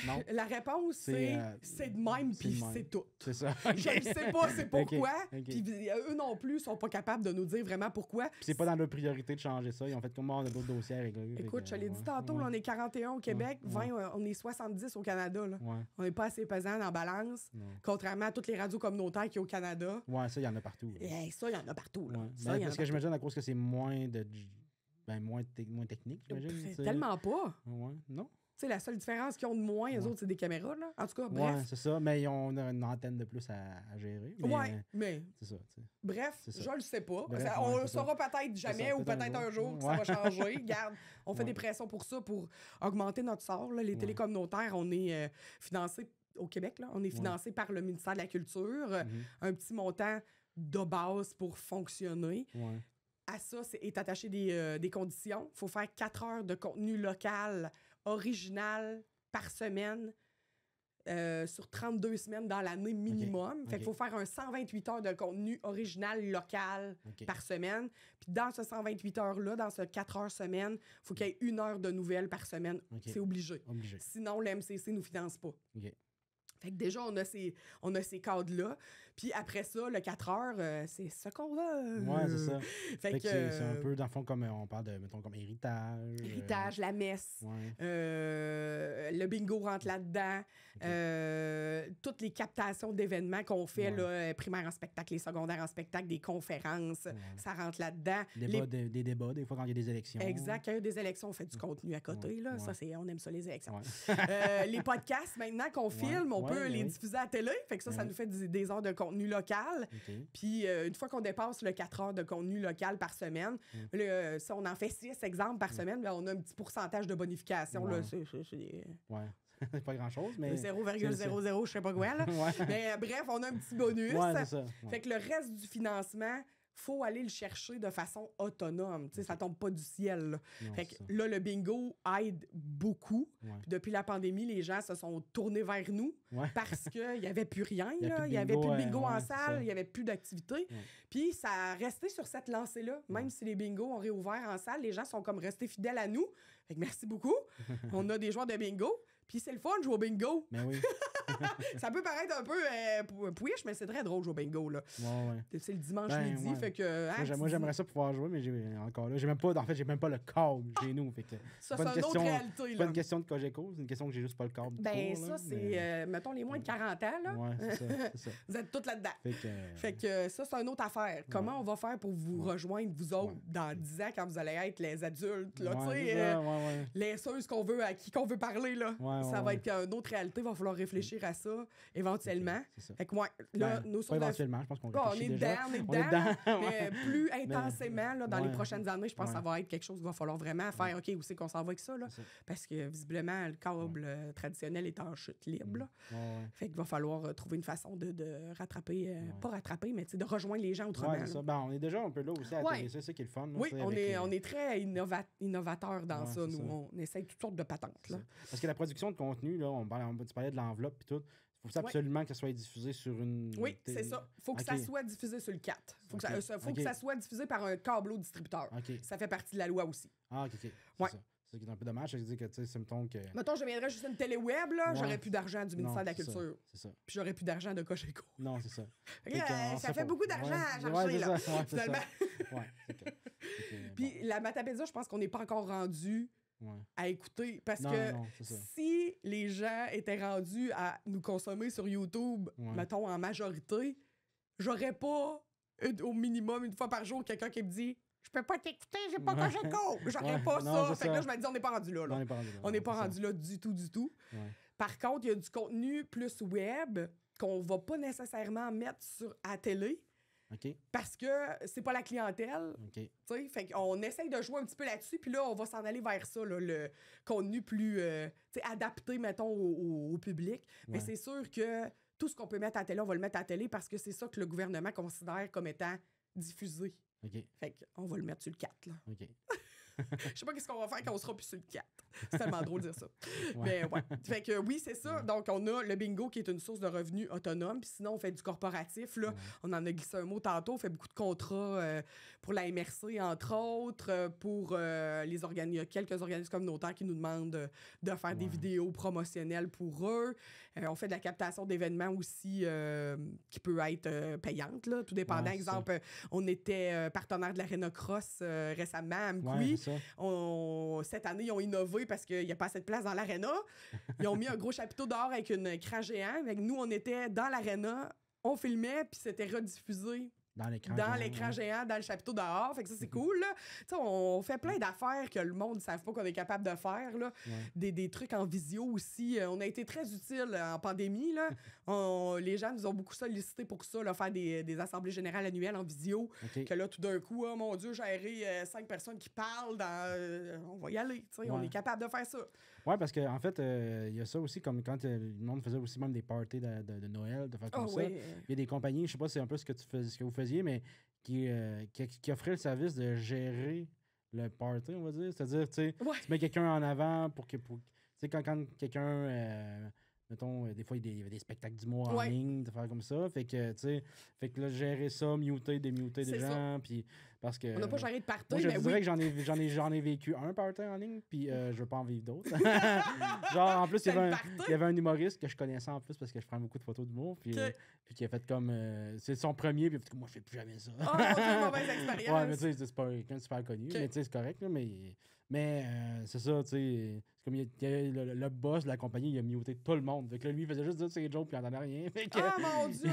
Non. La réponse, c'est de même, puis c'est tout. C'est ça. Je ne sais pas c'est pourquoi. Puis eux non plus sont pas capables de nous dire vraiment pourquoi. Puis c'est pas dans leur priorité de changer ça. Ils ont fait comment on a d'autres dossiers à régler. Écoute, je l'ai dit tantôt, là, on est 41 au Québec, 20, on est 70 au Canada. Là. On n'est pas assez pesant en balance, contrairement à toutes les radios communautaires qu'il y a au Canada. Ouais, ça, il y en a partout. Ça, il y en a partout. Là. Parce que j'imagine à cause que c'est moins technique, j'imagine. Tellement pas. Non? Tu sais, la seule différence qu'ils ont de moins, eux autres, c'est des caméras, là. En tout cas, bref. Ouais, c'est ça, mais ils ont une antenne de plus à gérer. Mais... C'est ça, Bref, je le sais pas. On le saura peut-être jamais ou peut-être un jour que ça va changer. Regarde, on fait des pressions pour ça, pour augmenter notre sort. Là. Les télés communautaires, on est financé au Québec, là. On est financé par le ministère de la Culture. Un petit montant de base pour fonctionner. à ça est attaché des conditions. Il faut faire 4 heures de contenu local, original, par semaine, sur 32 semaines dans l'année minimum. Fait qu'il faut faire un 128 heures de contenu original, local, par semaine. Puis dans ce 128 heures-là, dans ce 4 heures semaine, il faut qu'il y ait 1 heure de nouvelles par semaine. C'est obligé. Sinon, le MCC ne nous finance pas. Fait que déjà, on a ces cadres-là. Puis après ça, le 4 heures, c'est ça qu'on veut. Ouais, c'est ça. Fait que c'est un peu, dans le fond, comme on parle de, mettons, comme héritage. Héritage, la messe. Le bingo rentre là-dedans. Toutes les captations d'événements qu'on fait, là, primaires en spectacle, les secondaires en spectacle, des conférences, ça rentre là-dedans. Des débats, des fois, quand il y a des élections. Exact. Quand il y a des élections, on fait du contenu à côté. Là. Ça, on aime ça, les élections. Les podcasts, maintenant qu'on filme, on peut les diffuser à la télé. Fait que ça nous fait des heures de contenu local. Puis une fois qu'on dépasse le 4 heures de contenu local par semaine, si on en fait 6 exemples par semaine, là, on a un petit pourcentage de bonification. Là, c'est pas grand-chose, mais... 0,00, je sais pas quoi, là. Mais bref, on a un petit bonus. C'est ça. Fait que le reste du financement, faut aller le chercher de façon autonome. Ça tombe pas du ciel. Là. Fait que là, le bingo aide beaucoup. Puis depuis la pandémie, les gens se sont tournés vers nous parce qu'il n'y avait plus rien. Il n'y avait plus de bingo en salle, il n'y avait plus d'activité. Puis ça a resté sur cette lancée-là. Même si les bingos ont réouvert en salle, les gens sont comme restés fidèles à nous. Fait que merci beaucoup. On a des joueurs de bingo. Puis c'est le fun de jouer au bingo. Mais oui. Ça peut paraître un peu pouiche, mais c'est très drôle de jouer au bingo. Là. C'est le dimanche midi. Fait que, moi, j'aimerais ça pouvoir jouer, mais j'ai même pas le câble chez nous. Fait que ça, c'est une autre réalité. C'est pas une question de Cogeco, c'est une question que j'ai juste pas le câble. Ça, c'est, mettons, les moins de 40 ans. Là. C'est ça. Vous êtes tous là-dedans. Fait que ça, c'est une autre affaire. Comment on va faire pour vous rejoindre, vous autres, dans 10 ans, quand vous allez être les adultes, là, les ceux à qui qu'on veut parler, là. Ça va être une autre réalité. Il va falloir réfléchir à ça, éventuellement. Fait que, là, nous pas éventuellement, je pense qu'on réfléchit déjà. On est dedans. Mais plus intensément, là, dans les prochaines années, je pense que ça va être quelque chose qu'il va falloir vraiment faire. OK, où c'est qu'on s'en va avec ça, là? Parce que, visiblement, le câble traditionnel est en chute libre. Fait qu'il va falloir trouver une façon de rattraper, pas rattraper, mais de rejoindre les gens autrement. On est déjà un peu là aussi à télé, c'est ça qui est le fun. Oui, on est très innovateurs dans ça, nous. On essaye toutes sortes de patentes. Là. Parce que la production de contenu, là, tu parlais de l'enveloppe et tout. Il faut absolument que ça soit diffusé sur une... Oui, c'est ça. Il faut que ça soit diffusé sur le 4. Il faut que ça soit diffusé par un câbleau distributeur. Ça fait partie de la loi aussi. OK. C'est ça. C'est un peu dommage. Ça veut dire que, tu sais, c'est mettons que... Mettons, je viendrais juste une télé web, là, j'aurais plus d'argent du ministère de la Culture. C'est ça. Puis j'aurais plus d'argent de Cogeco. Non, c'est ça. Ça fait beaucoup d'argent à chercher, là. Finalement. Puis la Matapédia, je pense qu'on n'est pas encore rendu à écouter. Parce que si les gens étaient rendus à nous consommer sur YouTube, mettons, en majorité, j'aurais pas, au minimum, une fois par jour, quelqu'un qui me dit... Je peux pas t'écouter, j'ai pas Cogeco. J'aurais pas ça. Fait que là, je me dis, on n'est pas rendu là. On n'est pas rendu là du tout. Par contre, il y a du contenu plus web qu'on va pas nécessairement mettre à la télé. Parce que c'est pas la clientèle. Fait qu'on essaye de jouer un petit peu là-dessus, puis là, on va s'en aller vers ça, là, le contenu plus adapté, mettons, au public. Mais c'est sûr que tout ce qu'on peut mettre à la télé, on va le mettre à la télé parce que c'est ça que le gouvernement considère comme étant diffusé. Fait qu'on va le mettre sur le 4, là. Je sais pas qu'est-ce qu'on va faire quand on sera plus sur le 4. C'est tellement drôle de dire ça. Mais fait que oui, c'est ça. Donc, on a le bingo qui est une source de revenus autonome. Puis sinon, on fait du corporatif. Là. On en a glissé un mot tantôt. On fait beaucoup de contrats pour la MRC, entre autres, pour il y a quelques organismes communautaires qui nous demandent de faire des vidéos promotionnelles pour eux. On fait de la captation d'événements aussi qui peut être payante, là, tout dépendant. Exemple, on était partenaire de l'Arena Cross récemment à Amqui. Cette année, ils ont innové parce qu'il n'y a pas assez de place dans l'aréna. Ils ont mis un gros chapiteau dehors avec un écran géant. Avec nous, on était dans l'aréna, on filmait, puis c'était rediffusé dans l'écran géant, dans le chapiteau dehors. Fait que ça, c'est cool, là. Tu sais, on fait plein d'affaires que le monde ne savent pas qu'on est capable de faire, là. Des trucs en visio aussi. On a été très utiles en pandémie, là. Les gens nous ont beaucoup sollicité pour ça, là, faire des assemblées générales annuelles en visio. Que là, tout d'un coup, oh mon Dieu, gérer 5 personnes qui parlent on va y aller, tu sais. On est capable de faire ça. Oui, parce qu'en fait, il y a ça aussi, comme quand le monde faisait aussi même des parties de Noël, de faire comme ça. Il y a des compagnies, je sais pas si c'est un peu ce que vous faisiez, mais qui offrait le service de gérer le party, on va dire. C'est-à-dire, tu mets quelqu'un en avant pour que... Tu sais, quand quelqu'un... mettons, des fois, il y a des spectacles d'humour en ligne, de faire comme ça. Fait que là, gérer ça, muter, démuter des gens, puis parce que... On n'a pas géré de party, moi, je dirais que j'en ai vécu un party en ligne, puis je veux pas en vivre d'autres. Genre, en plus, il y avait un humoriste que je connaissais en plus, parce que je prends beaucoup de photos d'humour, puis qui a fait comme... c'est son premier, puis moi, je fais plus jamais ça. Oh, c'est une mauvaise expérience. Ouais, mais tu sais, c'est pas quelqu'un de super connu, mais tu sais, c'est correct, là, mais c'est ça, tu sais... Comme le boss de la compagnie, il a muté tout le monde. Fait que là, lui, il faisait juste dire ses jokes, puis il n'entendait rien. Ah, mon Dieu!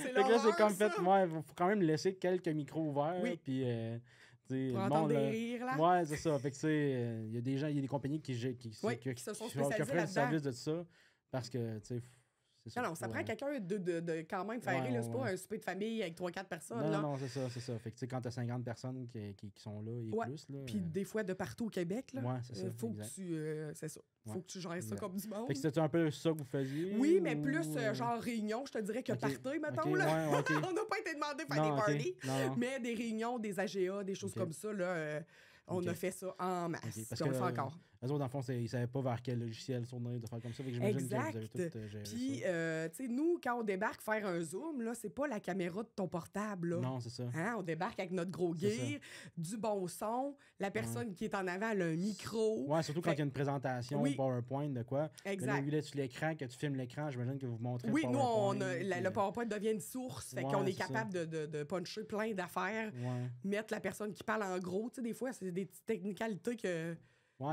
C'est l'horreur, là, c'est comme fait, il faut quand même laisser quelques micros ouverts. Oui. Puis, pour entendre des rires, là. Ouais, c'est ça. Fait que, tu sais, il y a des gens, il y a des compagnies qui se sont spécialisées là-dedans. Le service de ça. Parce que, tu sais... Non, ça prend quelqu'un de quand même faire rire. C'est pas un souper de famille avec 3-4 personnes. Non, c'est ça. Fait que, tu sais, quand t'as 50 personnes qui sont là et plus, là... Puis des fois, de partout au Québec, là. Ouais, c'est ça. Faut que tu... c'est ça. Faut que tu gères ça comme du monde. Fait que c'était un peu ça que vous faisiez? Oui, mais plus genre réunion, je te dirais que party, mettons, là. On n'a pas été demandé de faire des parties. Mais des réunions, des AGA, des choses comme ça, là... On a fait ça en masse. Parce on le fait encore. Eux autres, dans le fond, ils ne savaient pas vers quel logiciel tourner, de faire comme ça. Exact. Que vous avez tout géré. Puis, tu sais, nous, quand on débarque faire un Zoom, là, c'est pas la caméra de ton portable. Là. Non, c'est ça. Hein? On débarque avec notre gros gear, du bon son. La personne qui est en avant, elle a un micro. Ouais, surtout quand il y a une présentation, PowerPoint, de quoi. Exact. Là, sur l'écran, que tu filmes l'écran, j'imagine que vous montrez le PowerPoint. Oui, nous, le PowerPoint devient une source. Fait qu'on est capable de puncher plein d'affaires. Mettre la personne qui parle en gros. Tu sais, des fois, c'est des petites technicalités que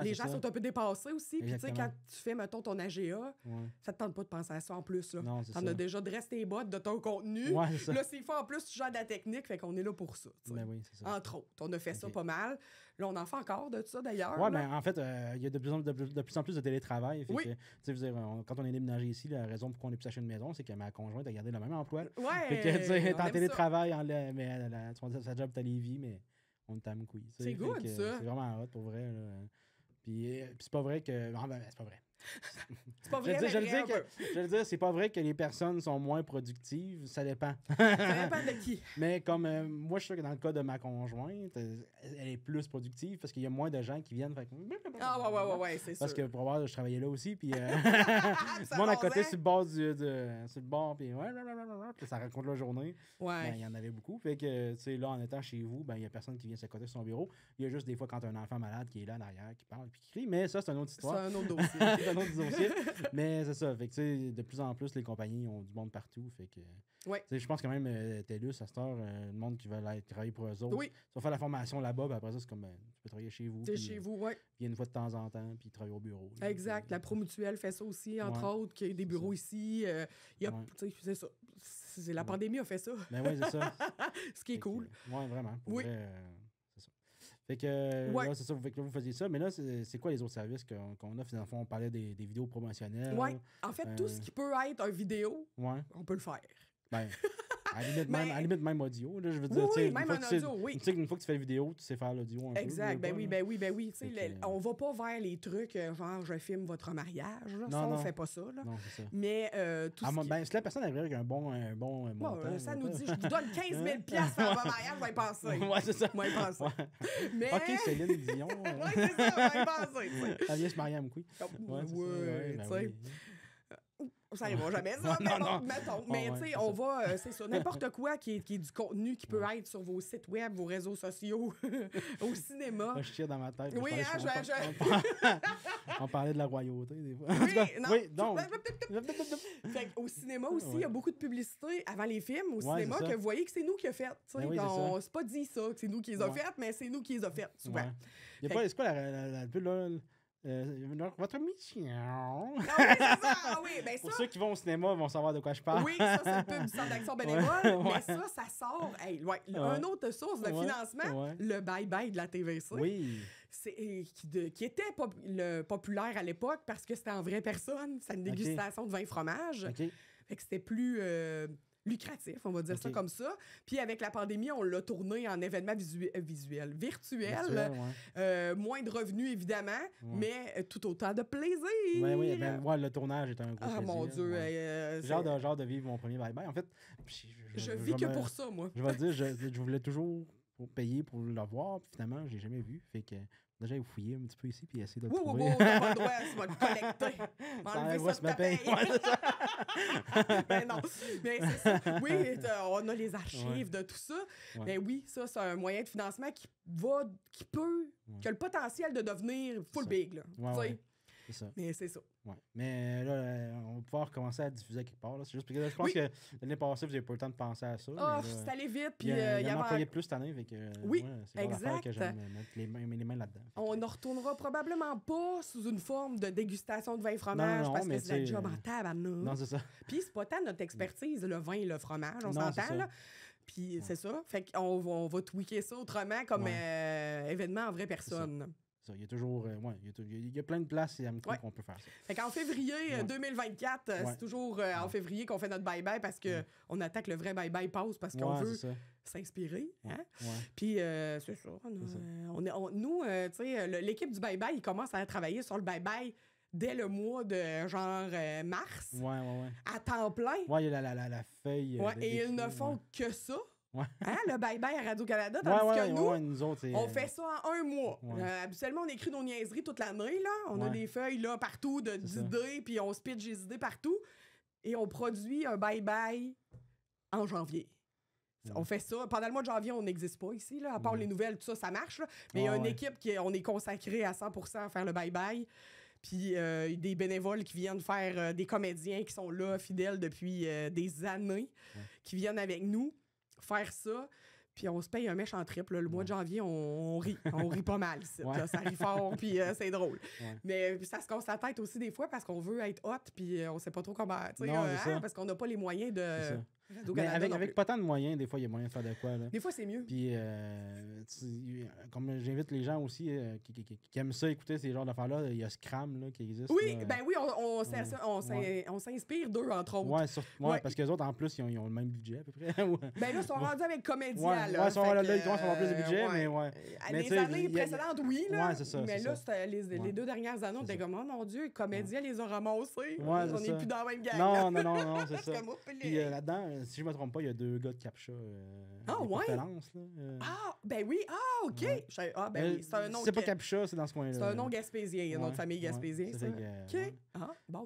les gens sont un peu dépassés aussi. Puis, tu sais, quand tu fais, mettons, ton AGA, ça te tente pas de penser à ça en plus. T'en as déjà dressé tes bottes de ton contenu. Là, s'il faut en plus, tu gères de la technique, fait qu'on est là pour ça. Ben oui, c'est ça. Entre autres. On a fait ça pas mal. Là, on en fait encore de ça, d'ailleurs. Oui, mais en fait, il y a de plus en plus de télétravail. Fait que, quand on est déménagé ici, la raison pour qu'on ait pu s'acheter une maison, c'est que ma conjointe a gardé le même emploi. Ouais. Fait que, tu sais, elle est en télétravail, mais sa job est à Lévis, mais on est à Mkoui. C'est good, ça. C'est vraiment hot, pour vrai. Là. Puis c'est pas vrai que... Non, ben, c'est pas vrai. C'est pas vrai, je veux dire, c'est pas vrai que les personnes sont moins productives. Ça dépend. Ça dépend de qui. Mais comme moi, je suis sûr que dans le cas de ma conjointe, elle est plus productive parce qu'il y a moins de gens qui viennent. Fait... Ah, ouais, c'est sûr. Parce que pour avoir, je travaillais là aussi. Puis tout le monde à côté sur le bord sur le bord. Puis ça raconte la journée. Ouais. Ben, il y en avait beaucoup. Fait que, tu sais, là, en étant chez vous, ben, il y a personne qui vient s'accoter sur son bureau. Il y a juste des fois quand tu as un enfant malade qui est là en arrière, qui parle puis qui crie. Mais ça, c'est une autre histoire. C'est un autre dossier. un autre dossier. Mais c'est ça. Fait que, tu sais, de plus en plus, les compagnies ont du monde partout. Fait que, je pense quand même, TELUS, à cette heure, le monde qui veut aller travailler pour eux autres. Oui. Tu vas faire la formation là-bas, puis après ça, c'est comme, tu peux travailler chez vous. T'es chez vous, oui. Puis une fois de temps en temps, puis travailler au bureau. Là, exact. La Promutuelle fait ça aussi, entre autres, qu'il y a des bureaux ici. Il y a, tu sais, c'est ça. La pandémie a fait ça. Ben oui, c'est ça. Ce qui est cool. Oui, vraiment. Pour vrai, c'est ça. Fait que, là, c'est ça. Fait que là, vous faisiez ça. Mais là, c'est quoi les autres services qu'on a? Finalement, on parlait des vidéos promotionnelles. Oui. En fait, tout ce qui peut être une vidéo, on peut le faire. Ben, à la limite, même audio. Là, je veux dire, oui, même en audio, oui. Tu sais qu'une fois que tu fais la vidéo, tu sais faire l'audio un exact. peu. Ben oui. On va pas vers les trucs, genre, je filme votre mariage. Là. Ça, on fait pas ça. Là. Non, c'est ça. Mais tout ce qui... si la personne arrive avec un bon montant... ça nous dit, je te donne 15 000 $ pour un mariage, je vais y penser. Ouais, c'est ça. Je vais y penser. Mais... OK, Céline Dion. Oui, c'est ça, je vais y penser. Elle vient se marier à Mkoui. Oui, tu sais. Ça n'arrivera jamais, ça, mettons. Mais tu sais, on va, c'est ça, n'importe quoi qui est du contenu qui peut être sur vos sites web, vos réseaux sociaux, au cinéma. Je tire dans ma tête. Oui, on parlait de la royauté, des fois. Oui, donc. Fait au cinéma aussi, il y a beaucoup de publicité avant les films au cinéma que vous voyez que c'est nous qui a fait. C'est pas dit ça, que c'est nous qui les a faites, mais c'est nous qui les a faites, souvent. C'est quoi la pub, là? Votre mission. Ben pour ceux qui vont au cinéma, vont savoir de quoi je parle. Oui, ça, c'est une pub du Centre d'action bénévole. Mais ça sort. Une autre source de financement, le bye-bye de la TVC. Oui. Qui était populaire à l'époque parce que c'était en vraie personne. C'était une dégustation de vin fromage. Fait que c'était plus... lucratif, on va dire ça comme ça. Puis avec la pandémie, on l'a tourné en événement virtuel. Moins de revenus, évidemment, mais tout autant de plaisir. Oui, le tournage est un gros plaisir. Ah, mon Dieu. Genre de vivre mon premier bye-bye. En fait, je vis que pour ça, moi. Je vais dire, je voulais toujours payer pour le voir, puis finalement, je l'ai jamais vu. Fait que déjà, vous fouillez un petit peu ici, puis essayer de le trouver. T'as pas le droit, tu vas te connecter. Enlever ça de ta paye. Ben non, mais c'est ça. Oui, on a les archives de tout ça. Mais oui, ça, c'est un moyen de financement qui a le potentiel de devenir full big, là. C'est ça. Mais c'est ça. Ouais. Mais là, on va pouvoir commencer à diffuser quelque part. Là. C'est juste parce que je pense que l'année passée, vous n'avez pas eu le temps de penser à ça. C'est allé vite. Puis il y a un employé de plus cette année. Fait que, c'est exact. Que j'aime mettre les mains là-dedans. On ne retournera probablement pas sous une forme de dégustation de vin et fromage parce que c'est la job en table. Non, c'est ça. Puis c'est pas tant notre expertise, le vin et le fromage, on s'entend là. Puis c'est ça. Fait qu'on va tweaker ça autrement comme événement en vraie personne. Ça, il y a toujours il y a plein de places et qu'on peut faire ça. Fait qu'en février 2024, c'est toujours en février qu'on fait notre bye-bye parce qu'on attaque le vrai bye-bye pause parce qu'on veut s'inspirer. Puis c'est ça. Nous, tu sais, l'équipe du bye-bye, ils commencent à travailler sur le bye-bye dès le mois de genre mars. À temps plein. Il y a la feuille. Et ils ne font que ça. Le bye-bye à Radio-Canada, tandis que nous autres, on fait ça en un mois. Habituellement, on écrit nos niaiseries toute l'année. Là. On a des feuilles là, partout d'idées, puis on se pitch les idées partout. Et on produit un bye-bye en janvier. On fait ça. Pendant le mois de janvier, on n'existe pas ici. Là, à part les nouvelles, tout ça, ça marche. Là. Mais il y a une équipe on est consacré à 100% à faire le bye-bye. Puis des bénévoles qui viennent faire des comédiens qui sont là, fidèles depuis des années, qui viennent avec nous faire ça, puis on se paye un méchant triple. Le mois de janvier, on rit. On rit pas mal ici. Là, ça rit fort, puis c'est drôle. Mais ça se casse la tête aussi des fois parce qu'on veut être hot, puis on sait pas trop comment. Parce qu'on n'a pas les moyens de... Mais avec pas tant de moyens, des fois, il y a moyen de faire de quoi. Là. Des fois, c'est mieux. Puis, comme j'invite les gens aussi qui aiment ça, écouter ces genres d'affaires-là, il y a Scram là, qui existe. Oui, on s'inspire d'eux, entre autres. Parce que les autres, en plus, ils ont le même budget, à peu près. Ben là, ils sont rendus avec Comédia. Ils commencent à avoir plus de budget, mais les années précédentes, oui. Là, c'est ça. Mais là, les 2 dernières années, on était comme, oh mon Dieu, Comédia les a ramassés. On n'est plus dans la même gang. Non, c'est ça. Puis là-dedans, si je me trompe pas, il y a 2 gars de Captcha. Ben oui. OK. Oui, c'est un nom. C'est pas Captcha, c'est dans ce coin-là. C'est un nom gaspésien. Il y a notre famille gaspésien. OK.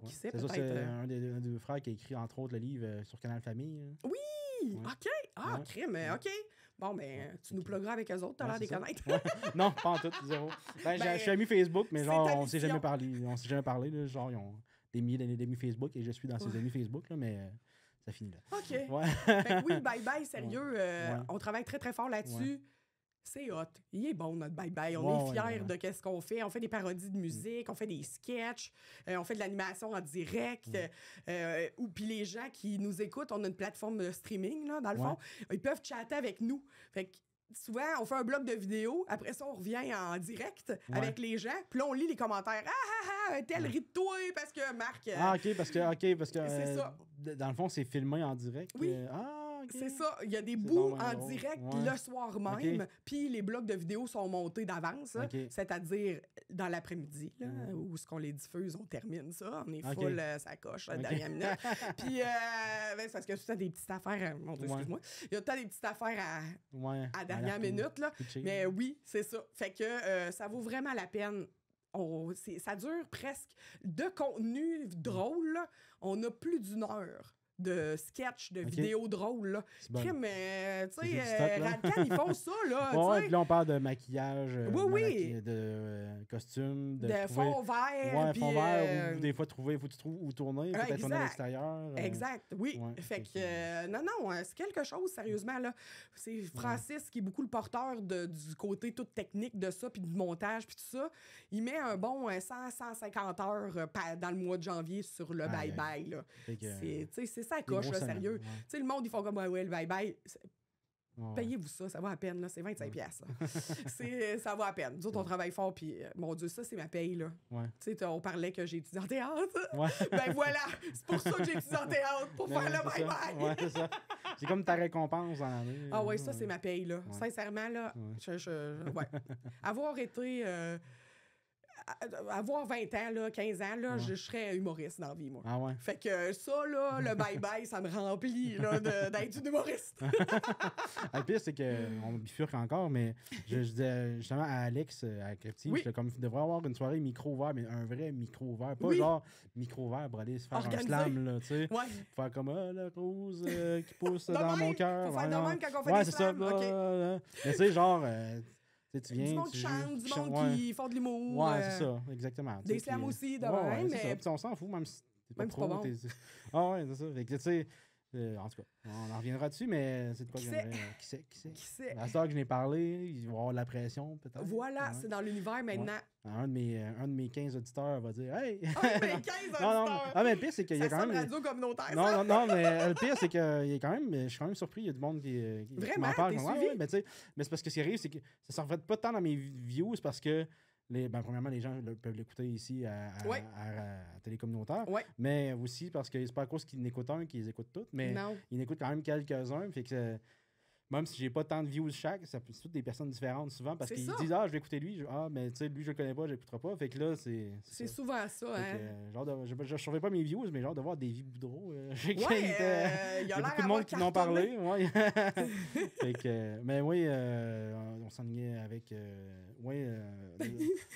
Qui sait peut-être. C'est un des 2 frères qui a écrit, entre autres, le livre sur Canal Famille. Oui. OK. Crime. OK. Bon, ben, tu nous plugueras avec eux autres, t'as l'air de les connaître. Non, pas en tout, zéro. Je suis ami Facebook, mais genre, on s'est jamais parlé. Là, genre, ils ont des milliers d'amis Facebook et je suis dans ces amis Facebook, là, mais ça finit là. OK. Fait que oui, bye-bye, sérieux, on travaille très, très fort là-dessus. C'est hot. Il est bon, notre bye-bye. On est fiers de ce qu'on fait. On fait des parodies de musique, on fait des sketchs, on fait de l'animation en direct. Puis les gens qui nous écoutent, on a une plateforme de streaming, là, dans le fond. Ils peuvent chatter avec nous. Fait que souvent, on fait un bloc de vidéo. Après ça, on revient en direct avec les gens. Puis là, on lit les commentaires. Tel rit de toi parce que Marc... OK, parce que c'est ça. Dans le fond, c'est filmé en direct. Oui. C'est ça. Il y a des bouts en direct le soir même. Puis les blocs de vidéo sont montés d'avance, c'est-à-dire dans l'après-midi, là, où ce qu'on les diffuse, on termine ça. On est full, ça coche, la dernière minute. Puis, c'est parce que tout ça des petites affaires. Mon Dieu, excuse-moi. Il y a tout des petites affaires à dernière minute, là. Mais oui, c'est ça. Fait que ça vaut vraiment la peine. Ça dure presque de contenu drôle, là. On a plus d'1 heure de sketch, de vidéos drôles, là. Mais, tu sais, Radcan, ils font ça, là. Puis là, on parle de maquillage, de costume, de fond vert. Fond vert, ou des fois, faut que tu trouves où tourner, peut-être tourner à l'extérieur. Exact, oui. Fait que, non, c'est quelque chose, sérieusement, là. C'est Francis qui est beaucoup le porteur du côté tout technique de ça, puis du montage, puis tout ça. Il met un bon 100-150 heures dans le mois de janvier sur le bye-bye, là. C'est ça coche, là, sérieux. Tu sais, le monde, ils font comme, le bye-bye. Payez-vous ça, ça va à peine, là, c'est 25 piastres. Ça va à peine. Nous autres, on travaille fort, puis mon Dieu, ça, c'est ma paye, là. Tu sais, on parlait que j'ai étudié en théâtre. Ben voilà, c'est pour ça que j'ai étudié en théâtre, pour faire le bye-bye. Ouais, c'est ça. C'est comme ta récompense dans l'année. Ah ouais, ça, c'est ma paye, là. Sincèrement, là, avoir été... avoir 20 ans, là, 15 ans, là, je serais humoriste dans la vie, moi. Ah ouais? Fait que ça, là, le bye-bye, ça me remplit là, d'être une humoriste. Le pire, c'est qu'on bifurque encore, mais je disais justement à Alex, avec le petit, comme il devrait avoir une soirée micro-ouvert, mais un vrai micro-ouvert, pas genre micro-ouvert pour aller se faire un slam, là, tu sais. Faire comme la rose qui pousse dans mon cœur. Faut faire de même quand on fait des slams. C'est ça. Mais tu sais, genre... tu viens, du monde qui chante, du monde qui font de l'humour. Ouais, c'est ça, exactement. Des slams aussi, de même. C'est ça. Puis on s'en fout, même si t'es pas même trop. Pas bon. Ah ouais, c'est ça. Fait que, tu sais, en tout cas, on en reviendra dessus, mais c'est de quoi que j'aimerais. Qui sait? À ça que je n'ai parlé, il va y avoir de la pression, peut-être. Voilà, c'est dans l'univers maintenant. Un de mes 15 auditeurs va dire Hey! Un de mes 15 auditeurs! Ah, mais le pire, c'est qu'il y a quand même. Radio communautaire, non, mais le pire, c'est que il y a quand même. Je suis quand même surpris, il y a du monde qui Vraiment, m'en parle. Mais c'est parce que ce qui arrive, c'est que ça ne reflète pas tant dans mes views, parce que. Premièrement, les gens peuvent l'écouter ici à Télé communautaire, mais aussi parce que c'est pas à cause qu'ils n'écoutent un qu'ils écoutent toutes, mais ils écoutent quand même quelques-uns. Fait que même si j'ai pas tant de views chaque, ça peut être toutes des personnes différentes souvent parce qu'ils disent je vais écouter lui, mais tu sais lui je le connais pas, je l'écouterai pas. Fait que là c'est souvent ça, hein. Je surveille pas mes views, mais genre de voir Davy Boudreau, il y a beaucoup de monde qui n'ont parlé, fait que mais oui, on s'ennuyait avec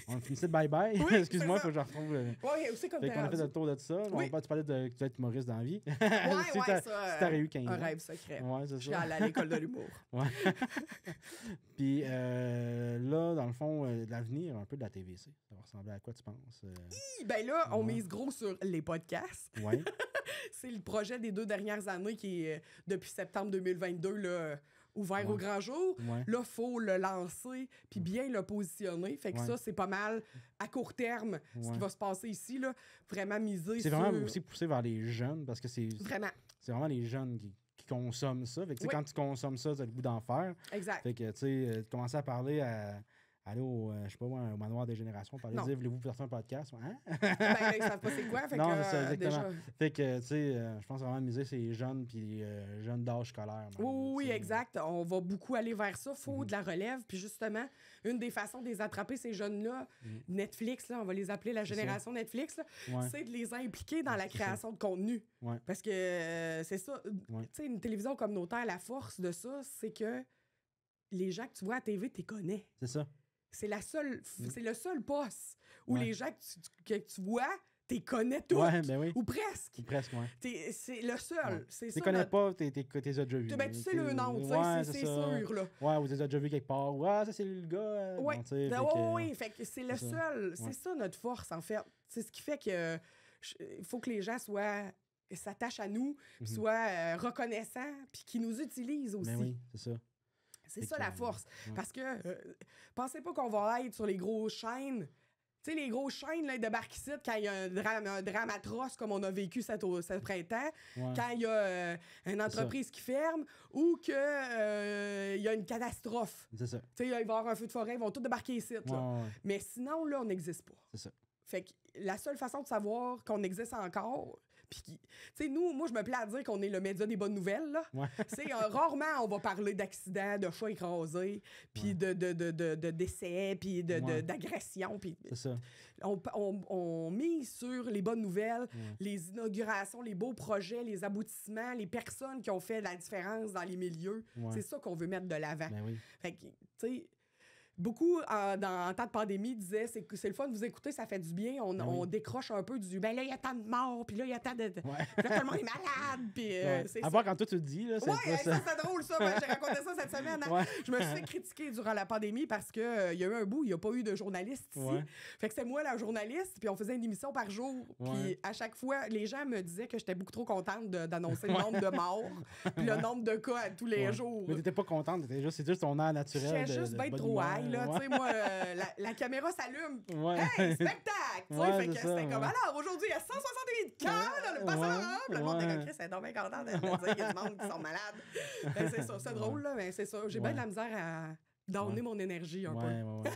on finissait de bye-bye. Excuse-moi, faut que je retrouve. C'est comme ça. On a fait le tour de ça. Tu parlais de être humoriste dans la vie. Si t'aurais eu 15 ans. Un rêve secret. Ouais, c'est ça. Je suis allée à l'école de l'humour. Puis là, dans le fond, l'avenir un peu de la TVC. Ça va ressembler à quoi, tu penses? Ben là, on mise gros sur les podcasts. Ouais. C'est le projet des 2 dernières années qui est, depuis septembre 2022, là, ouvert au grand jour. Là, il faut le lancer puis bien le positionner. Fait que ça, c'est pas mal à court terme ce qui va se passer ici. Là. Vraiment miser sur... C'est vraiment aussi poussé vers les jeunes parce que c'est vraiment les jeunes qui consomment ça. Fait que quand tu consommes ça, tu as le goût d'en faire. Exact. Fait que tu sais, commencer à parler aller au, je sais pas, au manoir des générations, parler dire, voulez-vous faire un podcast? Hein? Ben là, ils savent pas c'est quoi. Fait non, que, c'est ça, exactement. Déjà... Fait que, tu sais, je pense vraiment miser c'est les jeunes puis jeunes d'âge scolaire. Même, oui, exact. On va beaucoup aller vers ça. Faut de la relève. Puis justement, une des façons de les attraper, ces jeunes-là, Netflix, là, on va les appeler la génération Netflix, c'est de les impliquer dans la création de contenu. Parce que c'est ça. Tu sais, une télévision communautaire, la force de ça, c'est que les gens que tu vois à la TV, tu les connais. C'est ça. C'est le seul poste où les gens que tu vois, tu les connais tous. Ou presque. C'est le seul. C'est ça. Tu les connais pas, tu les as déjà vus. Ben, tu sais le nom, c'est sûr. Là. Ouais, ou tu les as déjà vus quelque part. Ouais, ça, c'est le gars. Oui, fait que c'est le seul. C'est ça notre force, en fait. C'est ce qui fait que il faut que les gens s'attachent à nous, soient reconnaissants, puis qu'ils nous utilisent aussi. Ben oui, c'est ça. C'est ça la force. Parce que pensez pas qu'on va être sur les grosses chaînes. Tu sais, les grosses chaînes là, débarquent ici quand il y a un drame atroce comme on a vécu cet printemps, quand il y a une entreprise qui ferme ou qu'il y a une catastrophe. C'est ça. Tu sais, il va y avoir un feu de forêt, ils vont tous débarquer ici. Mais sinon, là, on n'existe pas. C'est ça. Fait que la seule façon de savoir qu'on existe encore... Puis, tu sais, moi, je me plais à dire qu'on est le média des bonnes nouvelles, là. Rarement, on va parler d'accidents, de chats écrasés, puis de décès, puis d'agressions. C'est ça. On mise sur les bonnes nouvelles, les inaugurations, les beaux projets, les aboutissements, les personnes qui ont fait la différence dans les milieux. C'est ça qu'on veut mettre de l'avant. Fait que, tu sais... Beaucoup, en temps de pandémie, disaient c'est le fun de vous écouter, ça fait du bien. On décroche un peu du ben là, il y a tant de morts, puis là, il y a tant de. Puis là, tout le monde est malade. Puis, à voir quand toi tu le dis. Là, c'est drôle, ça. J'ai raconté ça cette semaine. Hein. Je me suis fait critiquer durant la pandémie parce qu'il y a eu un bout, il n'y a pas eu de journaliste ici. Fait que c'est moi la journaliste, puis on faisait une émission par jour. Puis à chaque fois, les gens me disaient que j'étais beaucoup trop contente d'annoncer le nombre de morts, puis le nombre de cas à tous les jours. Mais t'étais pas contente, c'est juste ton air naturel. J'étais juste bien trop high. là, tu sais, moi, la caméra s'allume. Ouais. Hey, spectacle! Tu sais, Ouais, fait que c'est ça, c'était comme, ouais. alors, aujourd'hui, il y a 168 cœurs dans le passe le monde est comme Chris, c'est donc bien content de dire qu'il y a du monde qui sont malades. Ben, c'est ça, c'est drôle, là, mais c'est ça. J'ai bien de la misère à donner mon énergie un peu. Ouais.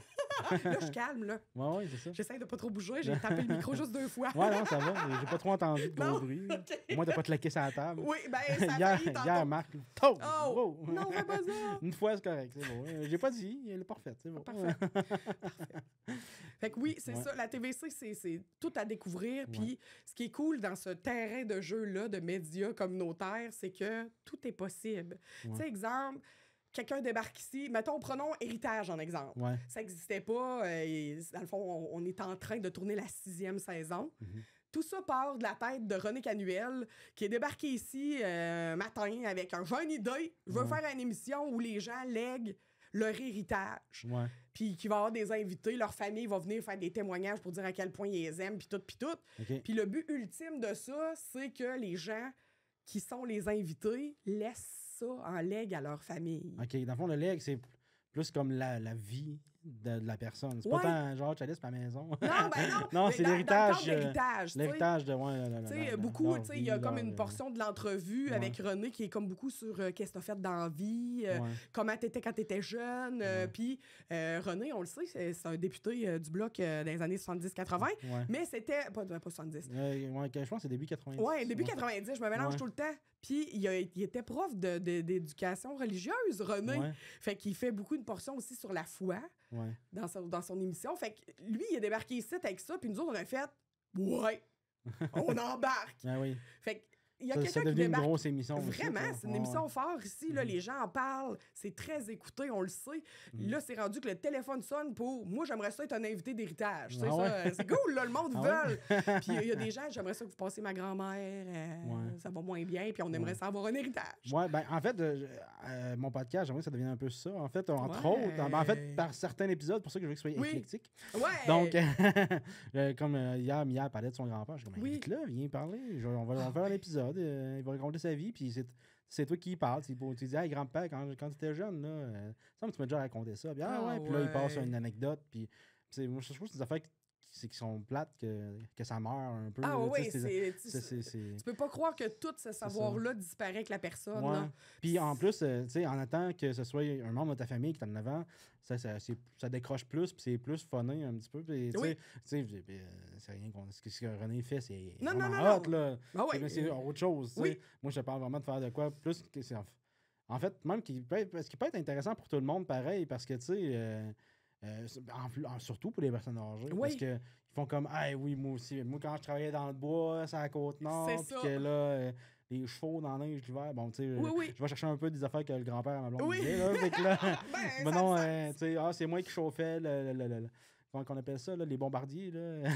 Là, je calme, là. Ouais, c'est ça. J'essaie de pas trop bouger. J'ai tapé le micro juste 2 fois. Ouais, non, ça va. J'ai pas trop entendu de gros bruit. OK. Au moins, t'as pas claqué sur la table. Oui, ben, ça a failli tantôt. Hier, Marc. Oh! Wow. Non, fais pas ça! Une fois, c'est correct. C'est bon. J'ai pas dit. Elle est parfaite. C'est bon. Parfait. Fait que oui, c'est ça. La TVC, c'est tout à découvrir. Puis ce qui est cool dans ce terrain de jeu-là, de médias communautaires, c'est que tout est possible. Tu sais, exemple, quelqu'un débarque ici. Mettons, prenons Héritage en exemple. Ouais. Ça n'existait pas. Et, dans le fond, on est en train de tourner la 6e saison. Tout ça part de la tête de René Canuel, qui est débarqué ici matin avec un jeune idée. Je veux faire une émission où les gens lèguent leur héritage. Ouais. Puis qu'il va y avoir des invités, leur famille va venir faire des témoignages pour dire à quel point ils les aiment, puis tout, puis tout. OK. Puis le but ultime de ça, c'est que les gens qui sont les invités laissent ça en legs à leur famille. OK. Dans le fond, le leg, c'est plus comme la vie de la personne. C'est pas tant genre Chalice pour la maison. Non, ben non. Non, c'est l'héritage. L'héritage, de tu sais, beaucoup, tu sais, il y a comme une portion de l'entrevue avec René qui est comme beaucoup sur qu'est-ce que t'as fait dans la vie, comment t'étais quand t'étais jeune. Puis René, on le sait, c'est un député du Bloc dans les années 70-80, mais c'était... Pas 70. Je pense que c'est début 90. Ouais, début 90, je me mélange tout le temps. Puis il était prof d'éducation religieuse, René. Fait qu'il fait beaucoup une portion aussi sur la foi. Dans son émission. Fait que lui, il est débarqué ici avec ça, puis nous autres, on a fait « Ouais! On embarque! » Fait que il y a quelqu'un qui débarque. Une grosse émission. Vraiment, c'est une émission forte ici. Là, les gens en parlent. C'est très écouté, on le sait. Là, c'est rendu que le téléphone sonne pour... Moi, j'aimerais ça être un invité d'héritage. C'est cool, là, le monde veut. Puis il y a des gens, j'aimerais ça que vous passiez ma grand-mère. Ça va moins bien, puis on aimerait ça avoir un héritage. Ouais, ben en fait, mon podcast, j'aimerais que ça devienne un peu ça. En fait, entre autres, en fait, par certains épisodes, pour ça que je veux que ce soit éclectique. Donc, comme hier, Mia parlait de son grand-père, je suis comme, invite-le, viens parler. On va faire un épisode. Il va raconter sa vie, puis c'est toi qui y parles. Tu dis, hey, grand-père, quand tu étais jeune, là, ça me tu m'as déjà raconté ça. Puis, puis là, il passe une anecdote. Puis, moi, je trouve que c'est des affaires qui sont plates, que ça meurt un peu. Tu peux pas croire que tout ce savoir-là disparaît avec la personne. Puis en plus, en attendant que ce soit un membre de ta famille qui est en avant, ça décroche plus, puis c'est plus funné un petit peu. Puis, c'est rien ce que René fait, c'est hot, là. C'est autre chose. Moi, je te parle vraiment de faire de quoi plus que c'est... En fait, même ce qui peut être intéressant pour tout le monde, pareil, parce que, tu sais... surtout pour les personnes âgées. Parce qu'ils font comme, oui, moi aussi. Moi, quand je travaillais dans le bois, c'est à la Côte-Nord, puis que là, les chevaux dans la neige l'hiver, bon, tu sais, je vais chercher un peu des affaires que le grand-père à ma blonde disait, là. Fait que là, tu sais, c'est moi qui chauffais comment on appelle ça, là, les bombardiers, là.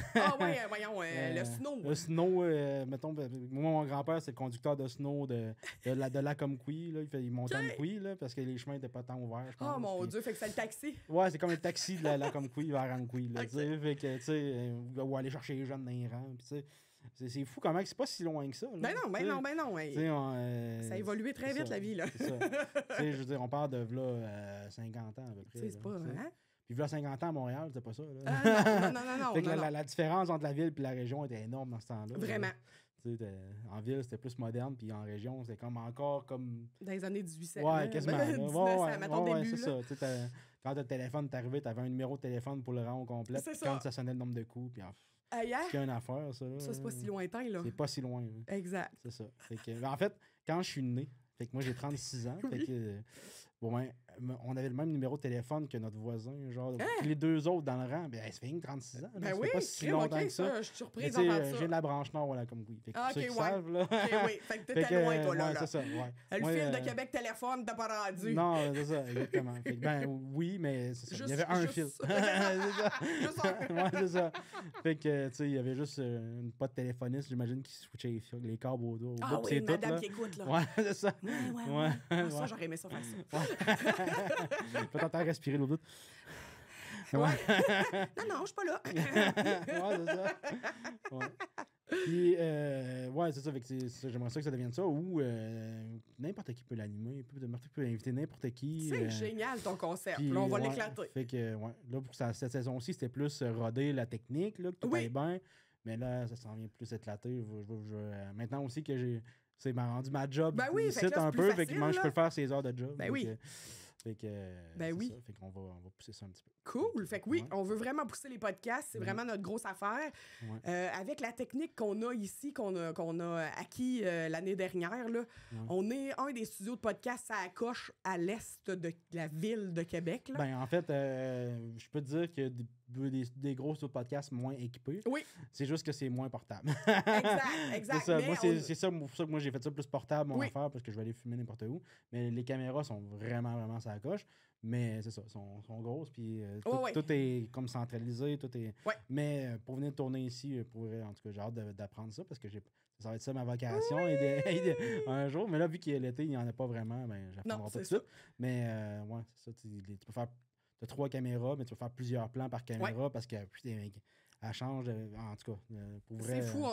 Voyons, le snow. Le snow, mettons, moi, mon grand-père, c'est le conducteur de snow de Lacomquie, là. Il montait à Amqui, là, parce que les chemins n'étaient pas tant ouverts, je pense. Oh mon Dieu, fait que c'est le taxi. Ouais, c'est comme le taxi de Lacomquie vers Amqui, là, tu sais. Fait que, tu sais, ou aller chercher les jeunes dans les rangs, puis tu sais. C'est fou quand même que c'est pas si loin que ça. Là, ben non. Ça a évolué très vite, la vie, là. C'est ça. Je veux dire, on parle de là, 50 ans à peu près. C'est pas vrai, hein? Puis là, 50 ans à Montréal, c'était pas ça. Là. Non. Fait que la différence entre la ville et la région était énorme dans ce temps-là. Vraiment. En ville, c'était plus moderne, puis en région, c'était comme encore comme... Dans les années 1800. Ouais, quasiment. 1900, mettons début. C'est ça. Quand le téléphone est arrivé, t'avais un numéro de téléphone pour le rang au complet. C'est ça. Quand ça sonnait le nombre de coups, puis c'est une affaire, ça. Ça, c'est pas si lointain, là. C'est pas si loin. Là. Exact. C'est ça. Fait que, en fait, quand je suis né, fait que moi, j'ai 36 ans, fait que... on avait le même numéro de téléphone que notre voisin, genre. Les deux autres dans le rang, ça fait 36 ans. Ben ça fait pas si longtemps que ça. Je suis surprise d'entendre ça. J'ai de la branche nord, voilà, comme oui. Fait que ceux qui savent, là. Fait que t'étais loin, toi, là. C'est ça, Le fil de Québec téléphone, t'as pas rendu. Non, c'est ça, exactement. Fait que, oui, mais c'est ça. Il y avait un fil. Juste un. C'est ça. Fait que, tu sais, il y avait juste une pote téléphoniste, j'imagine, qui switchait les câbles au dos. Oui, madame qui écoute, là. Ouais, c'est ça. Ouais. Ça, j'aurais aimé ça faire ça. Peut-être à respirer l'autre bout. Non, je suis pas là. C'est ça. Puis, ouais, c'est ça. J'aimerais ça que ça devienne ça. Ou n'importe qui peut l'animer. N'importe qui peut inviter n'importe qui. C'est génial ton concept. Puis, là, on va l'éclater. Fait que, ouais. Là, pour cette saison-ci, c'était plus roder la technique, là, que tout aille bien. Mais là, ça s'en vient plus éclaté. Maintenant aussi que c'est rendu ma job. Ben oui, c'est un peu. Fait que moi, je peux faire 16 heures de job. Ben oui. Fait que, oui. Ça. Fait qu'on va pousser ça un petit peu. Cool. Fait que oui, on veut vraiment pousser les podcasts. C'est vraiment notre grosse affaire. Avec la technique qu'on a ici, qu'on a acquis l'année dernière, là, on est un des studios de podcast à la coche à l'est de la ville de Québec. Là. Ben, en fait, je peux te dire que des gros studios de podcast moins équipés. Oui. C'est juste que c'est moins portable. Exact. C'est ça. Moi, c'est ça pour ça que moi, j'ai fait ça plus portable, mon affaire, parce que je vais aller fumer n'importe où. Mais les caméras sont vraiment, vraiment sur la coche. Mais c'est ça, sont grosses, puis tout est comme centralisé, tout est... Mais pour venir tourner ici, en tout cas, j'ai hâte d'apprendre ça, parce que ça va être ça ma vocation un jour. Mais là, vu qu'il y a l'été, il n'y en a pas vraiment, ben j'apprendrai pas tout de suite. Mais ouais, c'est ça, tu peux faire... Tu as 3 caméras, mais tu peux faire plusieurs plans par caméra, parce que elle change, en tout cas, pour vrai. C'est fou,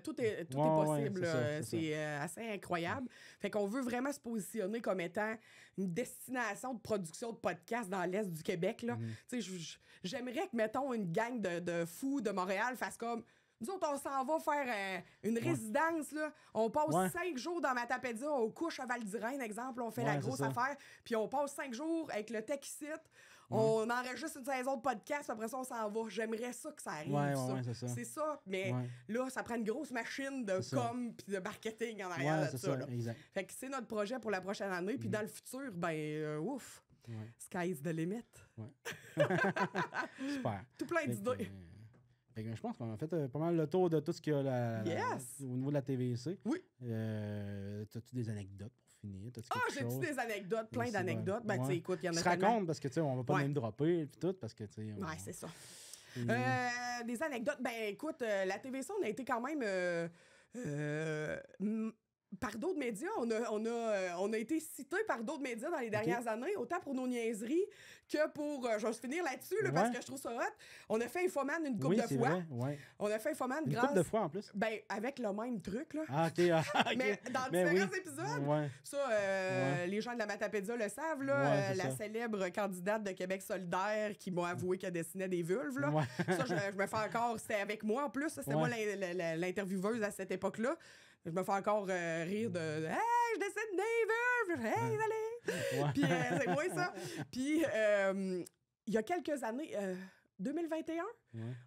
tout est possible. C'est assez incroyable. Fait qu'on veut vraiment se positionner comme étant une destination de production de podcasts dans l'Est du Québec. Là. J'aimerais que, mettons, une gang de fous de Montréal fasse comme... Nous autres, on s'en va faire une résidence. Là. On passe 5 jours dans Matapédia, on couche à Val-d'Irène, exemple. On fait la grosse affaire. Puis on passe 5 jours avec le tech site. On enregistre une saison de podcast, après ça, on s'en va. J'aimerais ça que ça arrive. C'est ça. Mais là, ça prend une grosse machine de com puis de marketing en arrière de ça. Exact. Fait que c'est notre projet pour la prochaine année. Puis dans le futur, ouf, sky's the limit. Super. Tout plein d'idées. Je pense qu'on a fait pas mal le tour de tout ce qu'il y a au niveau de la TVC. Oui. T'as-tu des anecdotes pour finir? J'ai-tu des anecdotes? Plein d'anecdotes. Ben, tu sais, écoute, il y en a tellement. Tu racontes, parce que, tu sais, on va pas même dropper et tout, parce que, tu sais... Ouais, c'est ça. Des anecdotes. Ben, écoute, la TVC, on a été quand même... par d'autres médias, on a été cité par d'autres médias dans les dernières années, autant pour nos niaiseries que pour... je vais finir là-dessus, parce que je trouve ça hot. On a fait Infoman une couple de fois. On a fait Infoman une couple de fois, en plus? Ben, avec le même truc, là. Ah, OK. Mais dans différents épisodes, ça, les gens de la Matapédia le savent, là, la célèbre candidate de Québec solidaire qui m'a avoué qu'elle dessinait des vulves, là. Ça, je me fais encore... C'était avec moi, en plus. C'était moi l'intervieweuse à cette époque-là. Je me fais encore rire de « Hey, je dessine des vulves! Hey, allez! » Puis c'est moi, ça. Puis il y a quelques années, 2021,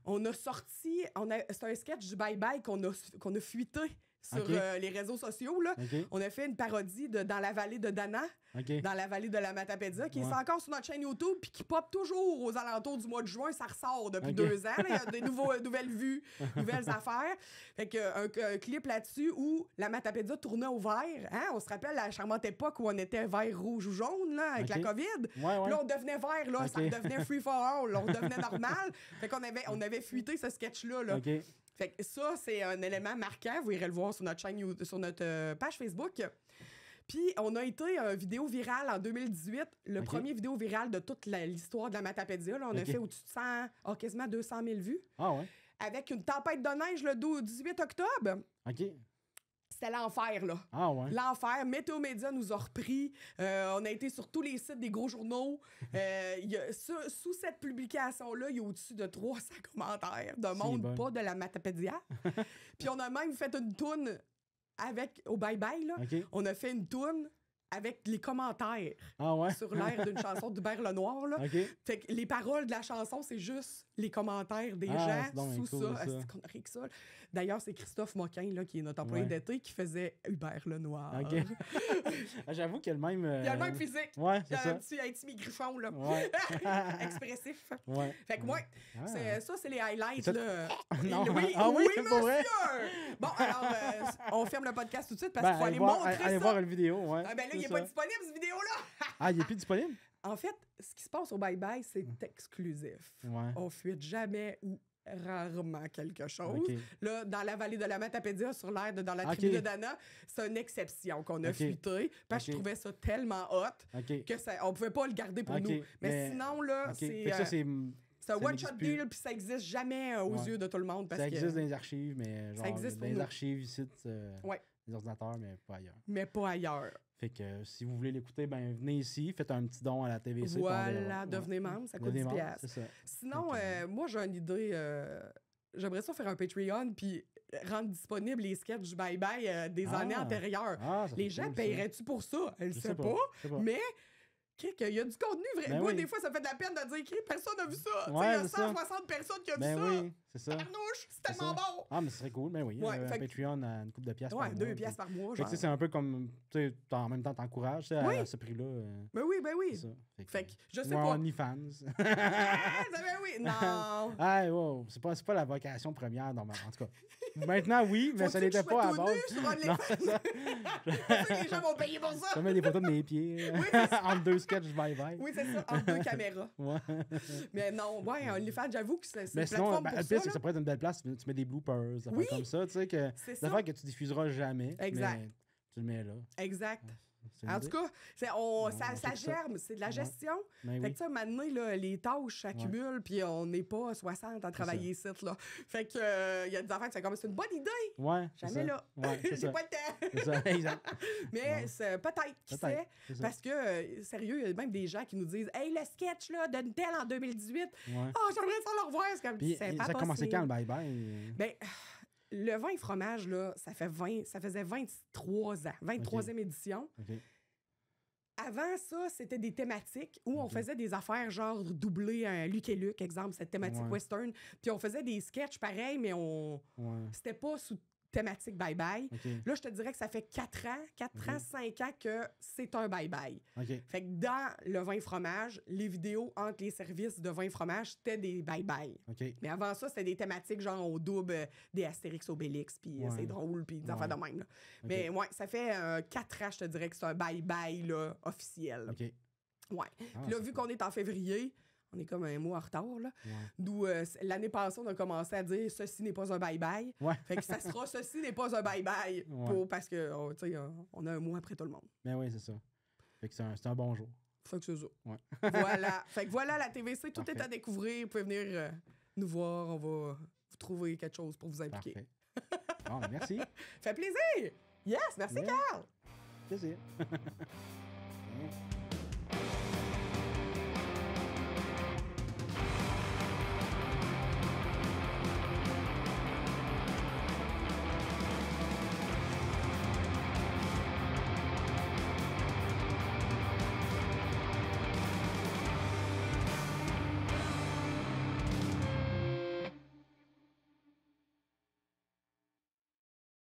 on a sorti... C'est un sketch du Bye Bye qu'on a fuité sur les réseaux sociaux. Là. On a fait une parodie de Dans la vallée de Dana, dans la vallée de la Matapédia, qui est encore sur notre chaîne YouTube puis qui pop toujours aux alentours du mois de juin. Ça ressort depuis 2 ans. Il y a des nouvelles vues, nouvelles affaires. Fait que un clip là-dessus où la Matapédia tournait au vert. Hein? On se rappelle la charmante époque où on était vert, rouge ou jaune là, avec la COVID. Puis là, on devenait vert. Là, ça devenait free for all. Là, on devenait normal. Fait qu'on avait fuité ce sketch-là. Là. Fait que ça, c'est un élément marquant. Vous irez le voir sur notre chaîne YouTube, sur notre page Facebook. Puis, on a été vidéo virale en 2018, le premier vidéo viral de toute l'histoire de la Matapédia. Là, on a fait au-dessus de quasiment 200 000 vues. Ah ouais? Avec une tempête de neige le 18 octobre. OK. C'était l'enfer, là. Ah ouais? L'enfer. Météo Média nous a repris. On a été sur tous les sites des gros journaux. Sous cette publication-là, il y a au-dessus de 300 commentaires de monde pas de la Matapédia. Puis on a même fait une toune au Bye Bye, là. On a fait une toune avec les commentaires sur l'air d'une chanson d'Hubert Lenoir. Là. Fait que les paroles de la chanson, c'est juste les commentaires des gens sous ça. C'est qu'on a ri que ça. D'ailleurs, c'est Christophe Moquin, là, qui est notre employé d'été, qui faisait Hubert Lenoir. J'avoue qu'il y a le même... Il y a le même physique. Ouais, il y a un petit mi-griffon, là. Expressif. Fait que moi, ça, c'est les highlights. Là. Non. Oui, monsieur! Bon, alors, on ferme le podcast tout de suite parce qu'il faut aller montrer ça. Allez voir une vidéo, ben là, il n'est pas disponible, cette vidéo-là! Il n'est plus disponible? En fait, ce qui se passe au Bye Bye, c'est exclusif. On fuite jamais ou rarement quelque chose. Là, dans la vallée de la Matapédia, sur l'air dans la tribu de Dana, c'est une exception qu'on a fuité parce que je trouvais ça tellement hot que on pouvait pas le garder pour nous. Mais sinon, là, C'est un one-shot deal, puis ça existe jamais aux yeux de tout le monde. Parce ça existe dans les archives, mais genre, ça existe dans les archives ici, les ordinateurs, mais pas ailleurs. Mais pas ailleurs. Fait que si vous voulez l'écouter, ben venez ici, faites un petit don à la TVC. Voilà, devenez membre, ça coûte 10$. C'est ça. Sinon, moi, j'ai une idée. J'aimerais ça faire un Patreon, puis rendre disponible les sketchs du bye-bye des années antérieures. Les gens paieraient-tu pour ça? Je sais pas. Mais... il y a du contenu vrai. Ben moi, des fois, ça fait de la peine de dire personne n'a vu ça. Ouais, il y a 160 personnes qui ont vu ça. Oui, c'est ça. Arnouche, c'est tellement bon. Ah, mais ce serait cool. Mais oui, un Patreon à une couple de piastres par mois. 2 piastres par mois. C'est un peu comme, tu sais, en même temps, t'encourages à ce prix-là. Ben oui. Fait que je sais pas. OnlyFans. Ben oui, non. Wow, c'est pas la vocation première, normalement. En tout cas, maintenant, oui, mais ça n'était pas à base. Non, c'est ça. Les gens vont payer pour ça. Ça met des photos de mes pieds entre 2 sketchs bye-bye. Oui, c'est ça, entre 2 caméras. Mais non, OnlyFans, j'avoue que c'est une plateforme pour ça. Le pire, c'est que ça pourrait être une belle place. Tu mets des bloopers, ça comme ça, tu sais, que c'est des affaires que tu diffuseras jamais. Exact. Mais tu le mets là. Exact. En tout cas, ça germe, c'est de la gestion. Fait que, tu sais, à un moment donné, là, les tâches s'accumulent, puis on n'est pas 60 à travailler ici, là. Fait que, il y a des affaires qui c'est une bonne idée. Ouais. Jamais là. J'ai pas le temps. C'est ça, exact. Mais peut-être, qui sait, parce que, sérieux, il y a même des gens qui nous disent, hey, le sketch, là, d'une telle en 2018. J'aimerais ça le revoir. C'est comme, c'est pas possible. Ça a commencé quand, le bye-bye? Ben, le vin et fromage, là, ça faisait 23 ans, 23e édition. Avant ça, c'était des thématiques où on faisait des affaires genre doubler un Luc et Luc, exemple, cette thématique western. Puis on faisait des sketchs pareils, mais c'était pas sous thématique bye-bye. Là, je te dirais que ça fait 4 ans, 5 ans que c'est un bye-bye. Fait que dans le vin et fromage, les vidéos entre les services de vin et fromage, c'était des bye-bye. Mais avant ça, c'était des thématiques genre au double des Astérix Obélix, puis c'est drôle, puis des affaires de même. Là. Mais ça fait 4 ans, je te dirais que c'est un bye-bye là, officiel. Puis là, vu qu'on est en février, on est comme un mois en retard, là. D'où l'année passée, on a commencé à dire « Ceci n'est pas un bye-bye ». Fait que ça sera « Ceci n'est pas un bye-bye » parce que, tu sais, on a un mois après tout le monde. Ben oui, c'est ça. Fait que c'est un bon jour. Fait que c'est ça. Voilà. Fait que voilà, la TVC, tout est à découvrir. Vous pouvez venir nous voir. On va vous trouver quelque chose pour vous impliquer. Bon, merci. Fait plaisir! Yes! Merci, Carl! Plaisir.